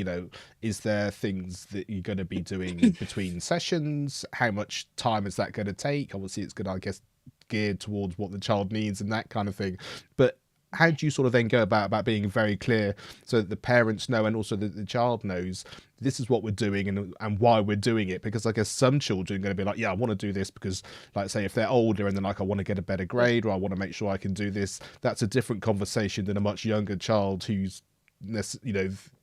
A: Is there things that you're going to be doing between sessions? How much time is that going to take? Obviously, it's going to, I guess, geared towards what the child needs and that kind of thing. But how do you sort of then go about being very clear so that the parents know, and also that the child knows this is what we're doing and why we're doing it? Because I guess some children are going to be like, yeah, I want to do this because, like, say if they're older and they're like, I want to get a better grade, or I want to make sure I can do this. That's a different conversation than a much younger child who's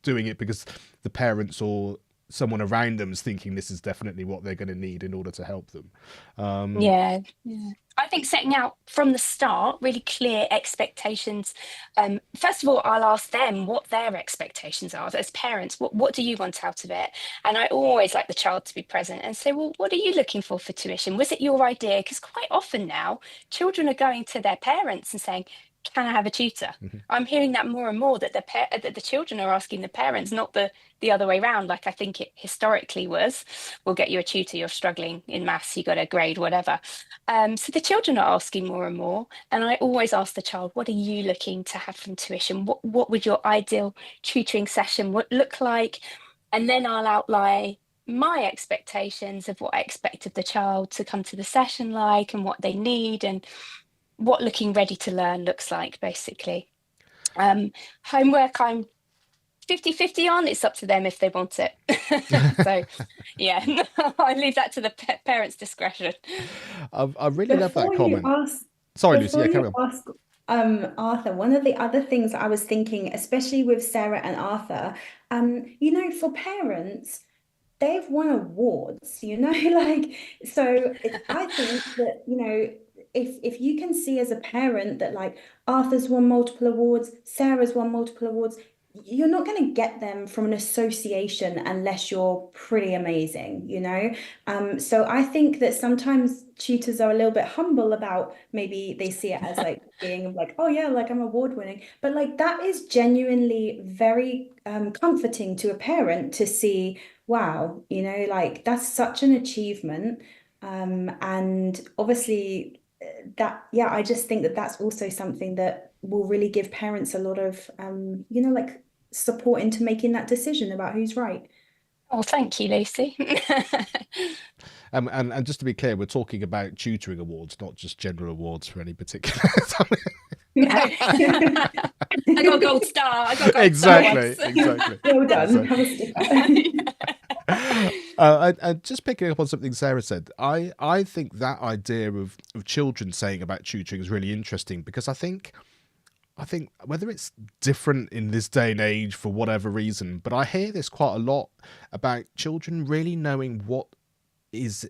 A: doing it because the parents or someone around them is thinking this is definitely what they're going to need in order to help them.
D: Yeah. I think setting out from the start really clear expectations. First of all, I'll ask them what their expectations are as parents. What do you want out of it? And I always like the child to be present and say, well, what are you looking for tuition? Was it your idea? Because quite often now, children are going to their parents and saying, can I have a tutor? I'm hearing that more and more, that the children are asking the parents, not the other way around. Like I think it historically was, we'll get you a tutor, you're struggling in maths, you got a grade, whatever. So the children are asking more and more. And I always ask the child, what are you looking to have from tuition? What would your ideal tutoring session look like? And then I'll outline my expectations of what I expect of the child to come to the session like, and what they need, and what looking ready to learn looks like, basically. Homework, I'm 50-50 on. It's up to them if they want it. So yeah, I leave that to the parents' discretion.
A: I really love that comment. Sorry, Lucy, carry on.
B: Arthur, one of the other things I was thinking, especially with Sarah and Arthur, for parents, they've won awards, like, so I think that, if you can see as a parent that like Arthur's won multiple awards, Sarah's won multiple awards, you're not going to get them from an association unless you're pretty amazing, so I think that sometimes tutors are a little bit humble about, maybe they see it as like being like, oh yeah, like I'm award winning, but like that is genuinely very comforting to a parent to see, wow, like that's such an achievement. And obviously I just think that that's also something that will really give parents a lot of like support into making that decision about who's right.
D: Oh, thank you, Lucy.
A: And just to be clear, we're talking about tutoring awards, not just general awards for any particular.
D: I got a gold star.
A: Exactly.
B: Well done.
A: And just picking up on something Sarah said, I think that idea of children saying about tutoring is really interesting, because I think whether it's different in this day and age for whatever reason, but I hear this quite a lot about children really knowing what it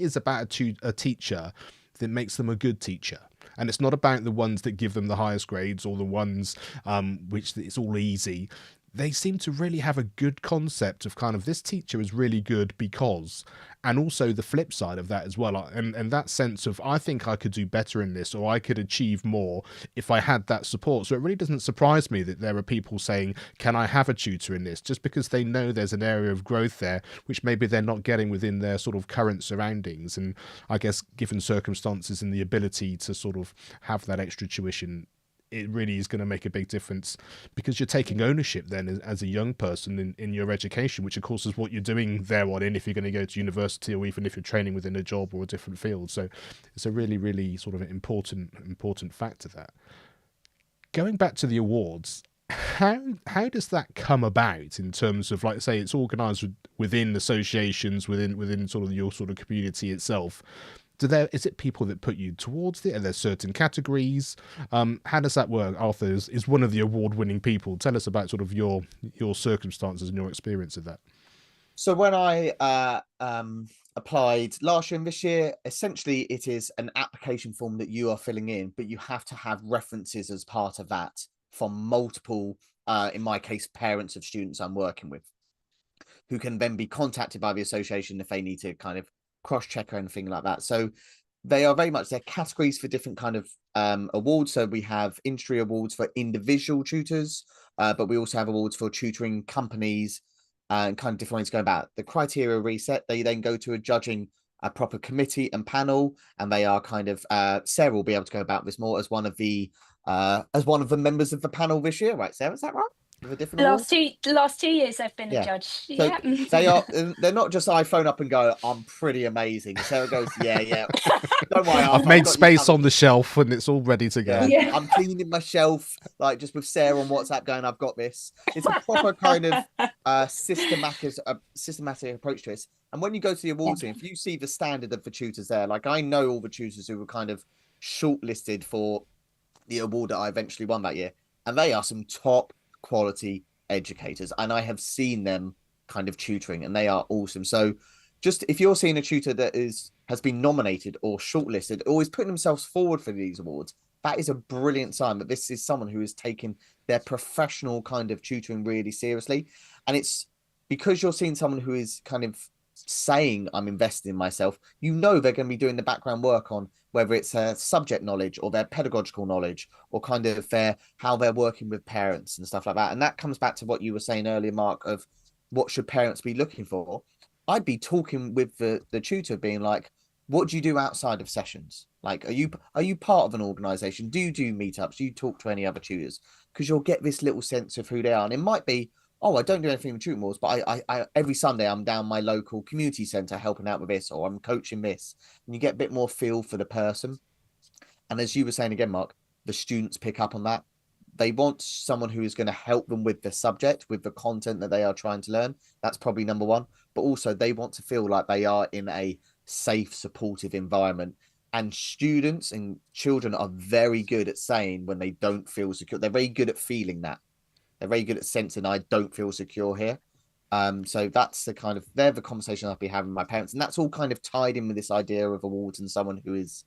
A: is about a teacher that makes them a good teacher. And it's not about the ones that give them the highest grades or the ones which it's all easy. They seem to really have a good concept of kind of, this teacher is really good because, and also the flip side of that as well. And that sense of, I think I could do better in this, or I could achieve more if I had that support. So it really doesn't surprise me that there are people saying, can I have a tutor in this? Just because they know there's an area of growth there, which maybe they're not getting within their sort of current surroundings. And I guess given circumstances and the ability to sort of have that extra tuition, it really is going to make a big difference, because you're taking ownership then as a young person in your education, which of course is what you're doing there on in if you're going to go to university, or even if you're training within a job or a different field. So it's a really, really sort of important factor. That, going back to the awards, how does that come about in terms of, like, say, it's organized within associations, within sort of your sort of community itself? Is it people that put you towards it? Are there certain categories? How does that work? Arthur is one of the award-winning people. Tell us about sort of your circumstances and your experience of that.
C: So when I applied last year and this year, essentially it is an application form that you are filling in, but you have to have references as part of that from multiple, in my case, parents of students I'm working with, who can then be contacted by the association if they need to kind of cross-check or anything like that. So they are very much, they're categories for different kind of awards. So we have industry awards for individual tutors, but we also have awards for tutoring companies, and kind of different ways to go about. The criteria reset, they then go to a proper committee and panel, and they are kind of, Sarah will be able to go about this more as one of the members of the panel this year, right, Sarah? Is that right?
D: The last 2 years I've been a judge.
C: So they're not just, I phone up and go, I'm pretty amazing. Sarah goes, yeah. Don't worry,
A: I've made space on the shelf and it's all ready to go.
C: Yeah. I'm cleaning my shelf, like just with Sarah on WhatsApp going, I've got this. It's a proper kind of systematic approach to this. And when you go to the awards, if you see the standard of the tutors there, like I know all the tutors who were kind of shortlisted for the award that I eventually won that year, and they are some top quality educators, and I have seen them kind of tutoring, and they are awesome. So just if you're seeing a tutor that has been nominated or shortlisted or is putting themselves forward for these awards, that is a brilliant sign that this is someone who is taking their professional kind of tutoring really seriously. And it's because you're seeing someone who is kind of saying, I'm invested in myself, you know they're going to be doing the background work on whether it's their subject knowledge or their pedagogical knowledge or kind of how they're working with parents and stuff like that. And that comes back to what you were saying earlier, Mark, of what should parents be looking for. I'd be talking with the tutor, being like, what do you do outside of sessions? Like, are you part of an organization? Do you do meetups? Do you talk to any other tutors? Because you'll get this little sense of who they are. And it might be, oh, I don't do anything with tutoring wars, but I every Sunday I'm down my local community center helping out with this, or I'm coaching this. And you get a bit more feel for the person. And as you were saying again, Mark, the students pick up on that. They want someone who is going to help them with the subject, with the content that they are trying to learn. That's probably number one. But also they want to feel like they are in a safe, supportive environment. And students and children are very good at saying when they don't feel secure. They're very good at feeling that. They're very good at sensing, I don't feel secure here. So that's they're the conversation I'll be having with my parents. And that's all kind of tied in with this idea of awards and someone who is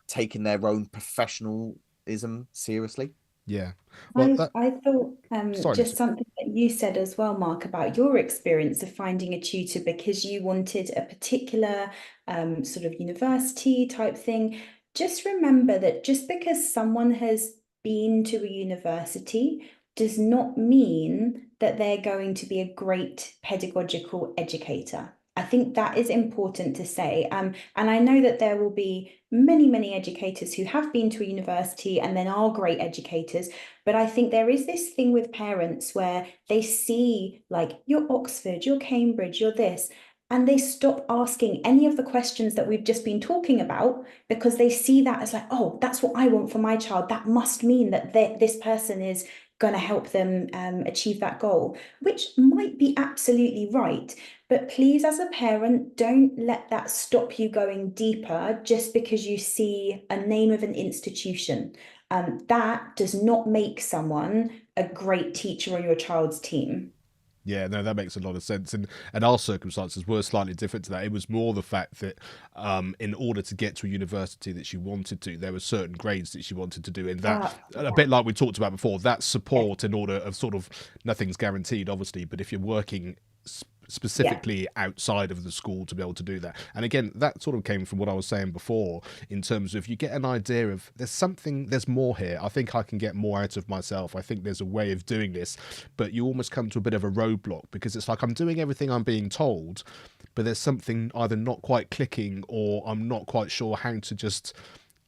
C: taking their own professionalism seriously.
A: Yeah. Well,
B: I thought
A: sorry,
B: just something that you said as well, Mark, about your experience of finding a tutor because you wanted a particular sort of university type thing. Just remember that just because someone has been to a university does not mean that they're going to be a great pedagogical educator. I think that is important to say. And I know that there will be many, many educators who have been to a university and then are great educators. But I think there is this thing with parents where they see like you're Oxford, you're Cambridge, you're this, and they stop asking any of the questions that we've just been talking about because they see that as like, oh, that's what I want for my child. That must mean that this person is going to help them achieve that goal, which might be absolutely right. But please, as a parent, don't let that stop you going deeper just because you see a name of an institution. That does not make someone a great teacher on your child's team.
A: Yeah, no, that makes a lot of sense. And our circumstances were slightly different to that. It was more the fact that in order to get to a university that she wanted to, there were certain grades that she wanted to do. And that, a bit like we talked about before, that support in order of sort of, nothing's guaranteed, obviously, but if you're working specifically outside of the school to be able to do that. And again, that sort of came from what I was saying before in terms of you get an idea of there's more here. I think I can get more out of myself. I think there's a way of doing this, but you almost come to a bit of a roadblock because it's like I'm doing everything I'm being told, but there's something either not quite clicking or I'm not quite sure how to just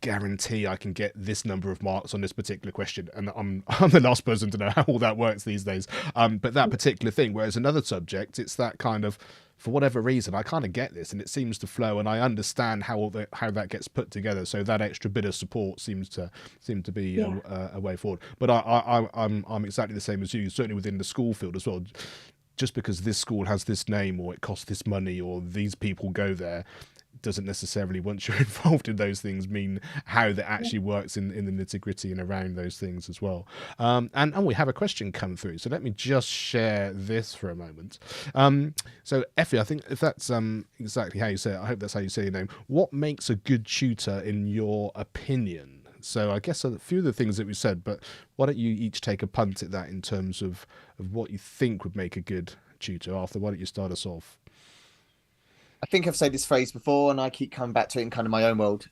A: guarantee I can get this number of marks on this particular question, and I'm the last person to know how all that works these days, but that particular thing, whereas another subject, it's that kind of, for whatever reason, I kind of get this and it seems to flow and I understand how that gets put together, so that extra bit of support seems to be a way forward. But I'm exactly the same as you, certainly within the school field as well. Just because this school has this name or it costs this money or these people go there doesn't necessarily, once you're involved in those things, mean how that actually works in the nitty-gritty and around those things as well. And we have a question come through, so let me just share this for a moment. So Effie, I think if that's exactly how you say it, I hope that's how you say your name. What makes a good tutor in your opinion? So I guess a few of the things that we said, but why don't you each take a punt at that in terms of what you think would make a good tutor? Arthur, why don't you start us off?
C: I think I've said this phrase before and I keep coming back to it in kind of my own world.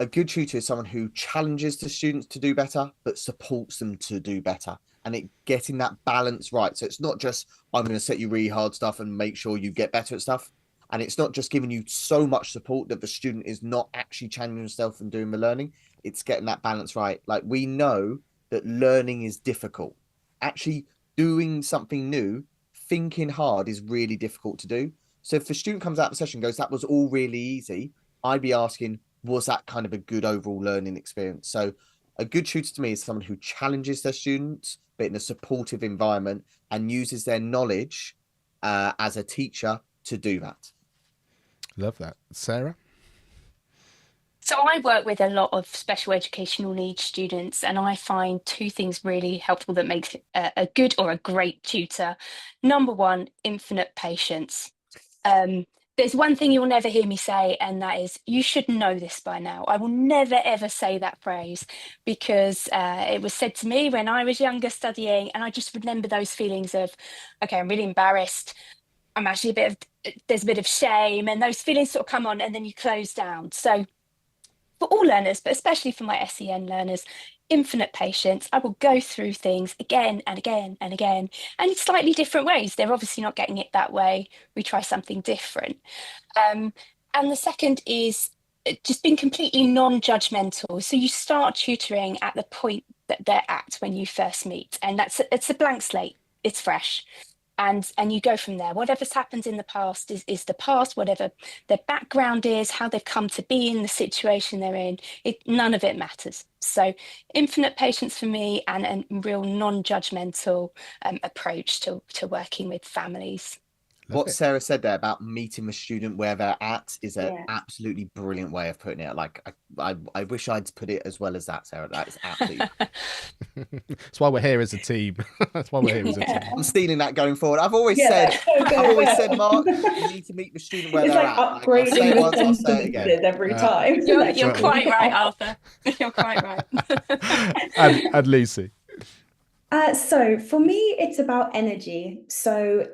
C: A good tutor is someone who challenges the students to do better, but supports them to do better. And getting that balance right. So it's not just, I'm going to set you really hard stuff and make sure you get better at stuff. And it's not just giving you so much support that the student is not actually challenging themselves and doing the learning. It's getting that balance right. Like, we know that learning is difficult. Actually doing something new, thinking hard is really difficult to do. So if the student comes out of the session and goes, that was all really easy, I'd be asking, was that kind of a good overall learning experience? So a good tutor to me is someone who challenges their students, but in a supportive environment, and uses their knowledge as a teacher to do that.
A: Love that. Sarah?
D: So I work with a lot of special educational needs students, and I find two things really helpful that makes a good or a great tutor. Number one, infinite patience. There's one thing you'll never hear me say, and that is, you should know this by now. I will never, ever say that phrase because it was said to me when I was younger studying, and I just remember those feelings of, okay, I'm really embarrassed. I'm actually there's a bit of shame, and those feelings sort of come on, and then you close down. So for all learners, but especially for my SEN learners, infinite patience. I will go through things again and again and again, and in slightly different ways. They're obviously not getting it that way. We try something different. And the second is just being completely non-judgmental. So you start tutoring at the point that they're at when you first meet, and it's a blank slate. It's fresh. And you go from there. Whatever's happened in the past is the past, whatever their background is, how they've come to be in the situation they're in, none of it matters. So infinite patience for me, and a real non-judgmental approach to working with families.
C: What Sarah said there about meeting the student where they're at is an
B: Yeah.
C: absolutely brilliant way of putting it. Like, I wish I'd put it as well as that, Sarah. That is absolutely.
A: That's why we're here as a team. That's why we're here as a team.
C: I'm stealing that going forward. I've always
B: Yeah,
C: said,
B: so good,
C: I've always
B: yeah.
C: said, Mark, you need to meet the student where
B: It's
C: they're
B: like
C: at. I'll say
B: upgrading
C: it
B: the
C: once, I'll say it again.
B: sentences every time.
D: You're
A: Right.
D: quite right, Arthur. You're quite right.
A: And Lucy.
B: So for me, it's about energy. So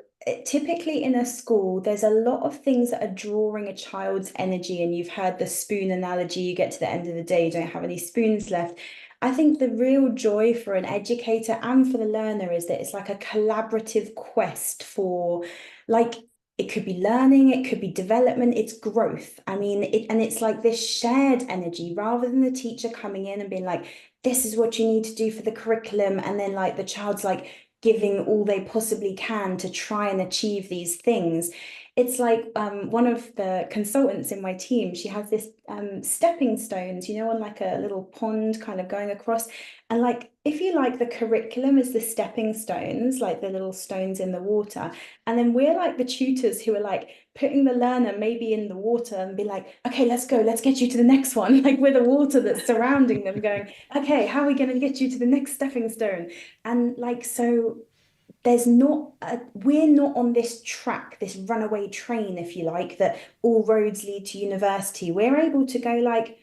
B: typically in a school, there's a lot of things that are drawing a child's energy. And you've heard the spoon analogy, you get to the end of the day, you don't have any spoons left. I think the real joy for an educator and for the learner is that it's like a collaborative quest for, like, it could be learning, it could be development, it's growth. I mean, it's like this shared energy rather than the teacher coming in and being like, this is what you need to do for the curriculum. And then like the child's like giving all they possibly can to try and achieve these things. It's like one of the consultants in my team, she has this stepping stones, on like a little pond kind of going across. And like, if you like, the curriculum is the stepping stones, like the little stones in the water. And then we're like the tutors who are like putting the learner maybe in the water and be like, okay, let's go, let's get you to the next one. Like with the water that's surrounding them going, okay, how are we going to get you to the next stepping stone? And like, so we're not on this track, this runaway train, if you like, that all roads lead to university. We're able to go like,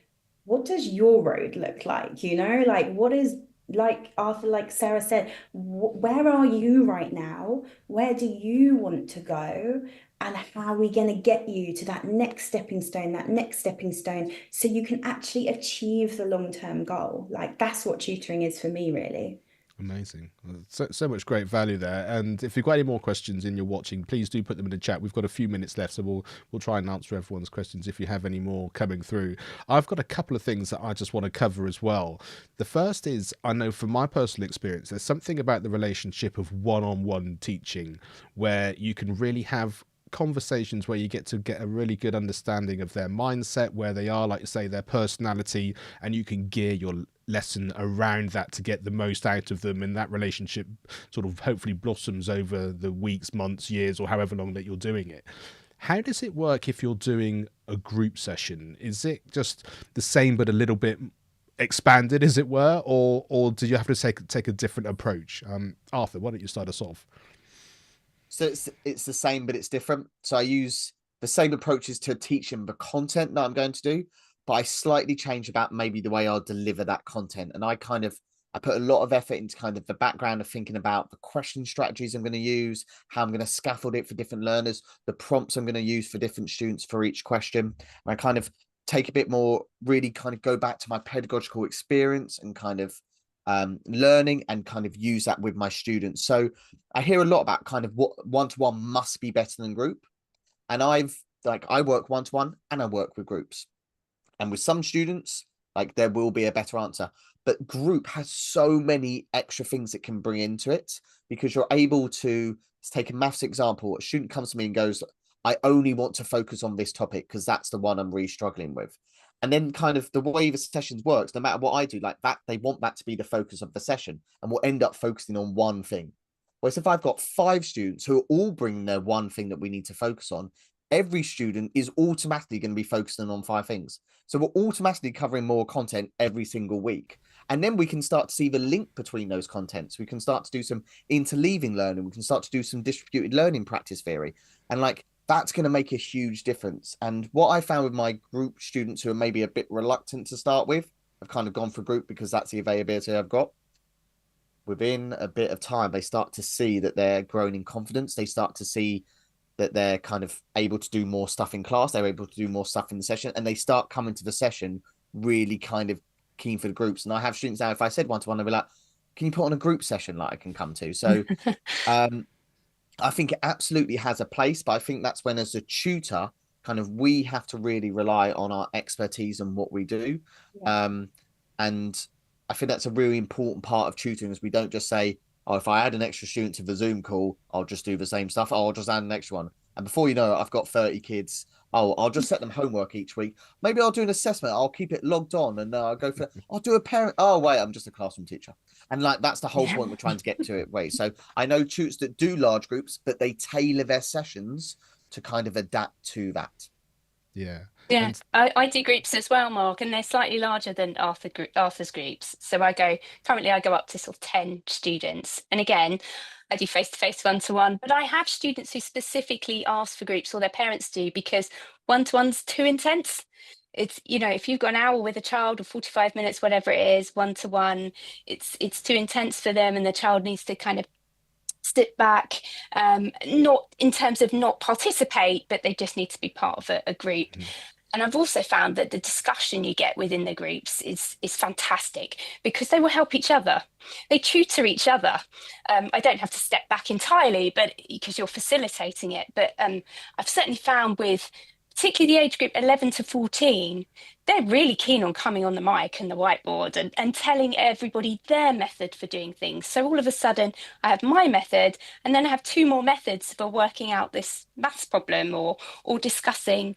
B: what does your road look like? Like what is, like Arthur, like Sarah said, where are you right now? Where do you want to go? And how are we going to get you to that next stepping stone, so you can actually achieve the long-term goal? Like that's what tutoring is for me, really.
A: Amazing. So much great value there. And if you've got any more questions and you're watching, please do put them in the chat. We've got a few minutes left, so we'll try and answer everyone's questions if you have any more coming through. I've got a couple of things that I just want to cover as well. The first is, I know from my personal experience, there's something about the relationship of one-on-one teaching where you can really have conversations where you get a really good understanding of their mindset, where they are, like you say, their personality, and you can gear your lesson around that to get the most out of them, and that relationship sort of hopefully blossoms over the weeks, months, years, or however long that you're doing it. How does it work if you're doing a group session? Is it just the same but a little bit expanded, as it were, or do you have to take a different approach? Arthur, why don't you start us off?
C: So it's the same, but it's different. So I use the same approaches to teaching the content that I'm going to do, but I slightly change about maybe the way I'll deliver that content. And I put a lot of effort into kind of the background of thinking about the question strategies I'm going to use, how I'm going to scaffold it for different learners, the prompts I'm going to use for different students for each question. And I kind of take a bit more, really kind of go back to my pedagogical experience and kind of learning, and kind of use that with my students. So I hear a lot about kind of what one-to-one must be better than group. And I work one-to-one and I work with groups. And with some students, like there will be a better answer. But group has so many extra things it can bring into it, because you're able to, let's take a maths example. A student comes to me and goes, I only want to focus on this topic because that's the one I'm really struggling with. And then kind of the way the sessions works, no matter what I do, like that, they want that to be the focus of the session, and we'll end up focusing on one thing. Whereas if I've got 5 students who are all bringing their one thing that we need to focus on, every student is automatically going to be focusing on 5 things. So we're automatically covering more content every single week. And then we can start to see the link between those contents. We can start to do some interleaving learning. We can start to do some distributed learning practice theory. And like, that's going to make a huge difference. And what I found with my group students who are maybe a bit reluctant to start with, I've kind of gone for group because that's the availability I've got. Within a bit of time, they start to see that they're growing in confidence. They start to see that they're kind of able to do more stuff in class. They're able to do more stuff in the session, and they start coming to the session really kind of keen for the groups. And I have students now, if I said one-to-one, they'll be like, can you put on a group session like I can come to? So I think it absolutely has a place, but I think that's when, as a tutor, kind of we have to really rely on our expertise and what we do. Yeah. And I think that's a really important part of tutoring, is we don't just say, oh, if I add an extra student to the Zoom call, I'll just do the same stuff. Oh, I'll just add an extra one. And before you know it, I've got 30 kids. Oh, I'll just set them homework each week. Maybe I'll do an assessment. I'll keep it logged on, and I'll go for, I'll do a parent. Oh, wait, I'm just a classroom teacher. And like, that's the whole point we're trying to get to it. Wait, so I know tutors that do large groups, but they tailor their sessions to kind of adapt to that.
A: Yeah.
D: Yeah, I do groups as well, Mark, and they're slightly larger than Arthur's groups. So currently I go up to sort of 10 students. And again, I do face-to-face one-to-one, but I have students who specifically ask for groups, or their parents do, because one-to-one's too intense. It's, you know, if you've got an hour with a child or 45 minutes, whatever it is, one-to-one, it's too intense for them, and the child needs to kind of step back, not in terms of not participate, but they just need to be part of a group. Mm-hmm. And I've also found that the discussion you get within the groups is fantastic, because they will help each other. They tutor each other. I don't have to step back entirely, but because you're facilitating it. But I've certainly found with particularly the age group 11 to 14, they're really keen on coming on the mic and the whiteboard and telling everybody their method for doing things. So all of a sudden I have my method, and then I have 2 more methods for working out this maths problem or discussing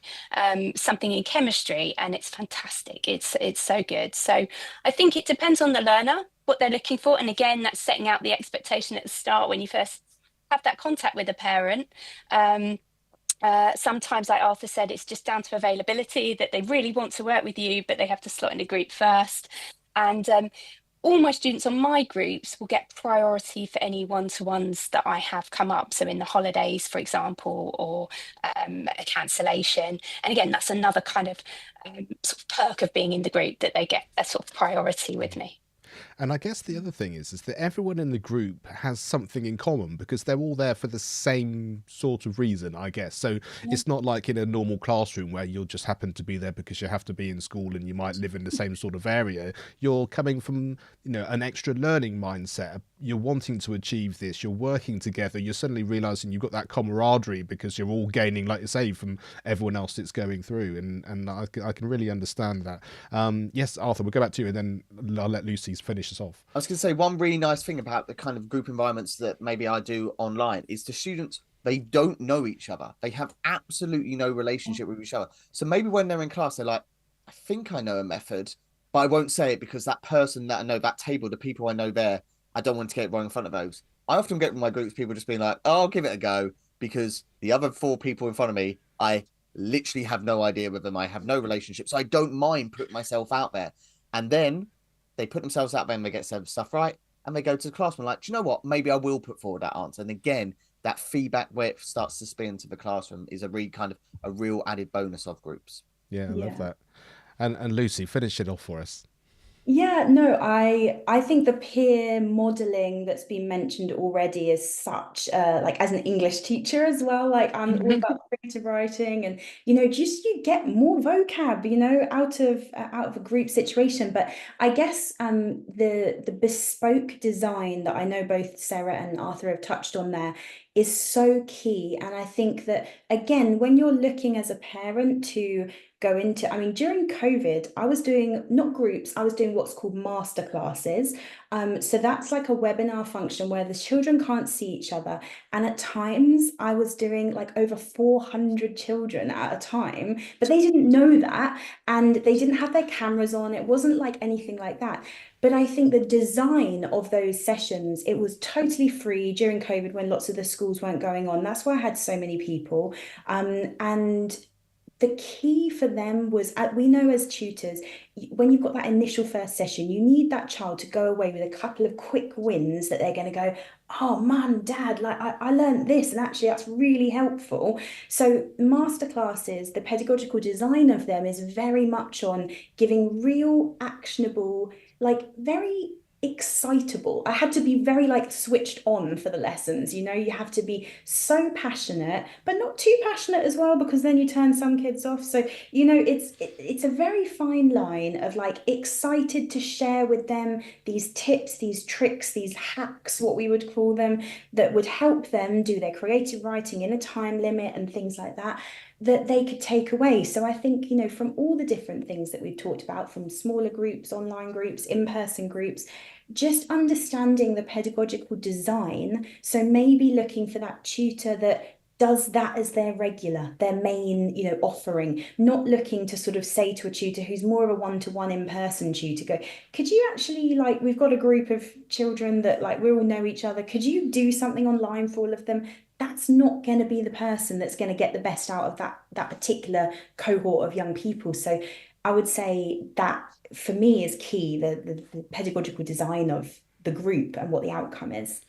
D: something in chemistry, and it's fantastic. It's so good. So I think it depends on the learner, what they're looking for. And again, that's setting out the expectation at the start when you first have that contact with a parent. Sometimes, like Arthur said, it's just down to availability, that they really want to work with you, but they have to slot in a group first. And all my students on my groups will get priority for any one-to-ones that I have come up. So in the holidays, for example, or a cancellation. And again, that's another kind of sort of perk of being in the group, that they get a sort of priority with me.
A: And I guess the other thing is that everyone in the group has something in common, because they're all there for the same sort of reason, I guess. So it's not like in a normal classroom where you'll just happen to be there because you have to be in school and you might live in the same sort of area. You're coming from, you know, an extra learning mindset. You're wanting to achieve this. You're working together. You're suddenly realizing you've got that camaraderie because you're all gaining, like you say, from everyone else that's going through. And I can really understand that. Yes, Arthur, we'll go back to you, and then I'll let Lucy finish us off.
C: I was going to say, one really nice thing about the kind of group environments that maybe I do online is the students, they don't know each other. They have absolutely no relationship with each other. So maybe when they're in class, they're like, I think I know a method, but I won't say it because that person that I know, that table, the people I know there, I don't want to get wrong in front of those. I often get with my groups, people just being like, oh, I'll give it a go, because the other 4 people in front of me, I literally have no idea with them. I have no relationship. So I don't mind putting myself out there. And then they put themselves out there and they get some stuff right, and they go to the classroom like, do you know what? Maybe I will put forward that answer. And again, that feedback where it starts to spin into the classroom is a real added bonus of groups.
A: Yeah, I love that. And Lucy, finish it off for us.
B: Yeah, no, I think the peer modeling that's been mentioned already is such like, as an English teacher as well, like I'm all about creative writing, and just you get more vocab out of a group situation. But I guess the bespoke design that I know both Sarah and Arthur have touched on there is so key. And I think that, again, when you're looking as a parent to go into, I mean, during COVID, I was doing not groups, I was doing what's called master classes. So that's like a webinar function where the children can't see each other. And at times I was doing like over 400 children at a time, but they didn't know that. And they didn't have their cameras on. It wasn't like anything like that. But I think the design of those sessions, it was totally free during COVID when lots of the schools weren't going on. That's why I had so many people. And the key for them was, we know as tutors, when you've got that initial first session, you need that child to go away with a couple of quick wins that they're going to go, oh, mum, dad, like I learned this, and actually that's really helpful. So masterclasses, the pedagogical design of them is very much on giving real, actionable, like very excitable. I had to be very like switched on for the lessons. You have to be so passionate, but not too passionate as well, because then you turn some kids off. So it's a very fine line of like excited to share with them these tips, these tricks, these hacks, what we would call them, that would help them do their creative writing in a time limit and things like that they could take away. So I think, from all the different things that we've talked about, from smaller groups, online groups, in-person groups, just understanding the pedagogical design. So maybe looking for that tutor that does that as their main, offering, not looking to sort of say to a tutor who's more of a one-to-one in-person tutor, go, could you actually, like, we've got a group of children that like we all know each other, could you do something online for all of them? That's not going to be the person that's going to get the best out of that particular cohort of young people. So I would say that for me is key, the pedagogical design of the group and what the outcome is.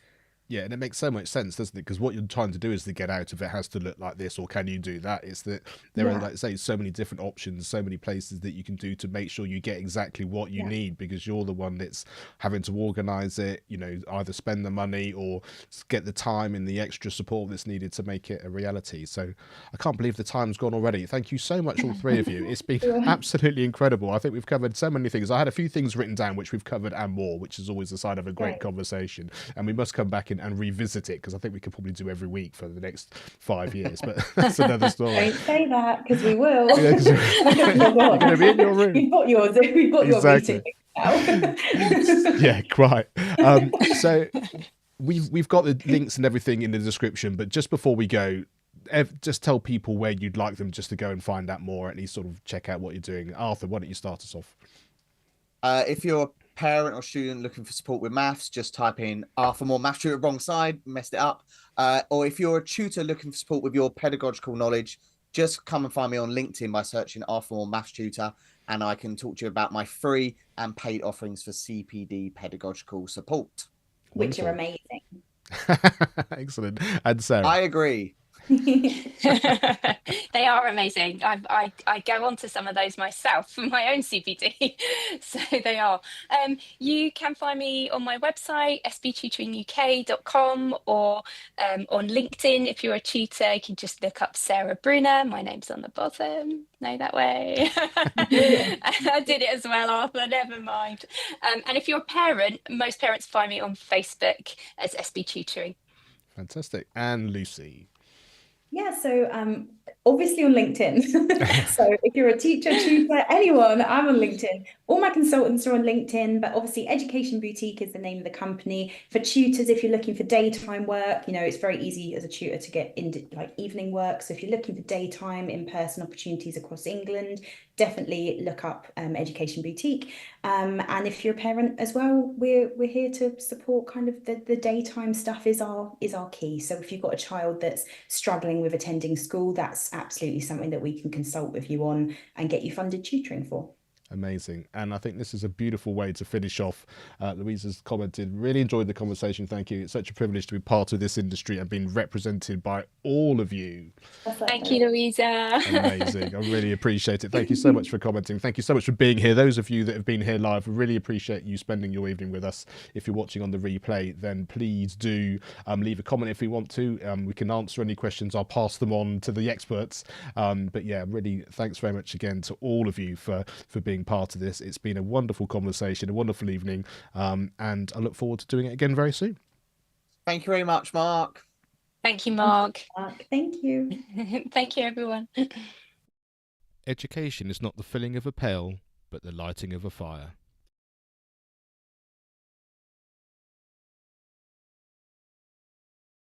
A: Yeah, and it makes so much sense, doesn't it? Because what you're trying to do is to get out of it has to look like this, or can you do that? It's that there are, like I say, so many different options, so many places that you can do to make sure you get exactly what you need, because you're the one that's having to organize it, either spend the money or get the time and the extra support that's needed to make it a reality. So I can't believe the time's gone already. Thank you so much, all three of you. It's been absolutely incredible. I think we've covered so many things. I had a few things written down, which we've covered and more, which is always the sign of a great conversation. And we must come back and revisit it, because I think we could probably do every week for the next 5 years, but that's another story.
B: Don't say that, because we will.
A: You're going to be in your room.
B: We've got yours. We've got
A: Exactly.
B: your meeting now.
A: Yeah, quite. So we've got the links and everything in the description, but just before we go, just tell people where you'd like them just to go and find out more, at least sort of check out what you're doing. Arthur, why don't you start us off?
C: If you're parent or student looking for support with maths, just type in Arthur Moore maths tutor, wrong side, messed it up. Or if you're a tutor looking for support with your pedagogical knowledge, just come and find me on LinkedIn by searching Arthur Moore maths tutor, and I can talk to you about my free and paid offerings for CPD pedagogical support,
B: which are amazing.
A: Excellent. And Sarah?
C: I agree.
D: They are amazing. I go on to some of those myself for my own CPD, so they are. You can find me on my website, sbtutoringuk.com, or on LinkedIn. If you're a tutor, you can just look up Sarah Brunner. My name's on the bottom. No, that way. I did it as well, Arthur, never mind. And if you're a parent, most parents find me on Facebook as SB Tutoring.
A: Fantastic. And Lucy?
B: Yeah, so obviously on LinkedIn. So if you're a teacher, tutor, anyone, I'm on LinkedIn. All my consultants are on LinkedIn, but obviously Education Boutique is the name of the company. For tutors, if you're looking for daytime work, it's very easy as a tutor to get into like evening work. So if you're looking for daytime in-person opportunities across England, definitely look up Education Boutique. And if you're a parent as well, we're here to support kind of the daytime stuff is our key. So if you've got a child that's struggling with attending school, that's absolutely something that we can consult with you on and get you funded tutoring for.
A: Amazing. And I think this is a beautiful way to finish off. Louisa's commented, really enjoyed the conversation. Thank you. It's such a privilege to be part of this industry and being represented by all of you.
D: Thank you, Louisa.
A: Amazing. I really appreciate it. Thank you so much for commenting. Thank you so much for being here. Those of you that have been here live, really appreciate you spending your evening with us. If you're watching on the replay, then please do leave a comment if you want to. We can answer any questions. I'll pass them on to the experts. But yeah, really thanks very much again to all of you for being part of this. It's been a wonderful conversation, a wonderful evening, and I look forward to doing it again very soon.
C: Thank you very much, Mark.
D: Thank you, Mark.
B: Thank you.
D: Thank you, everyone.
A: Education is not the filling of a pail, but the lighting of a fire.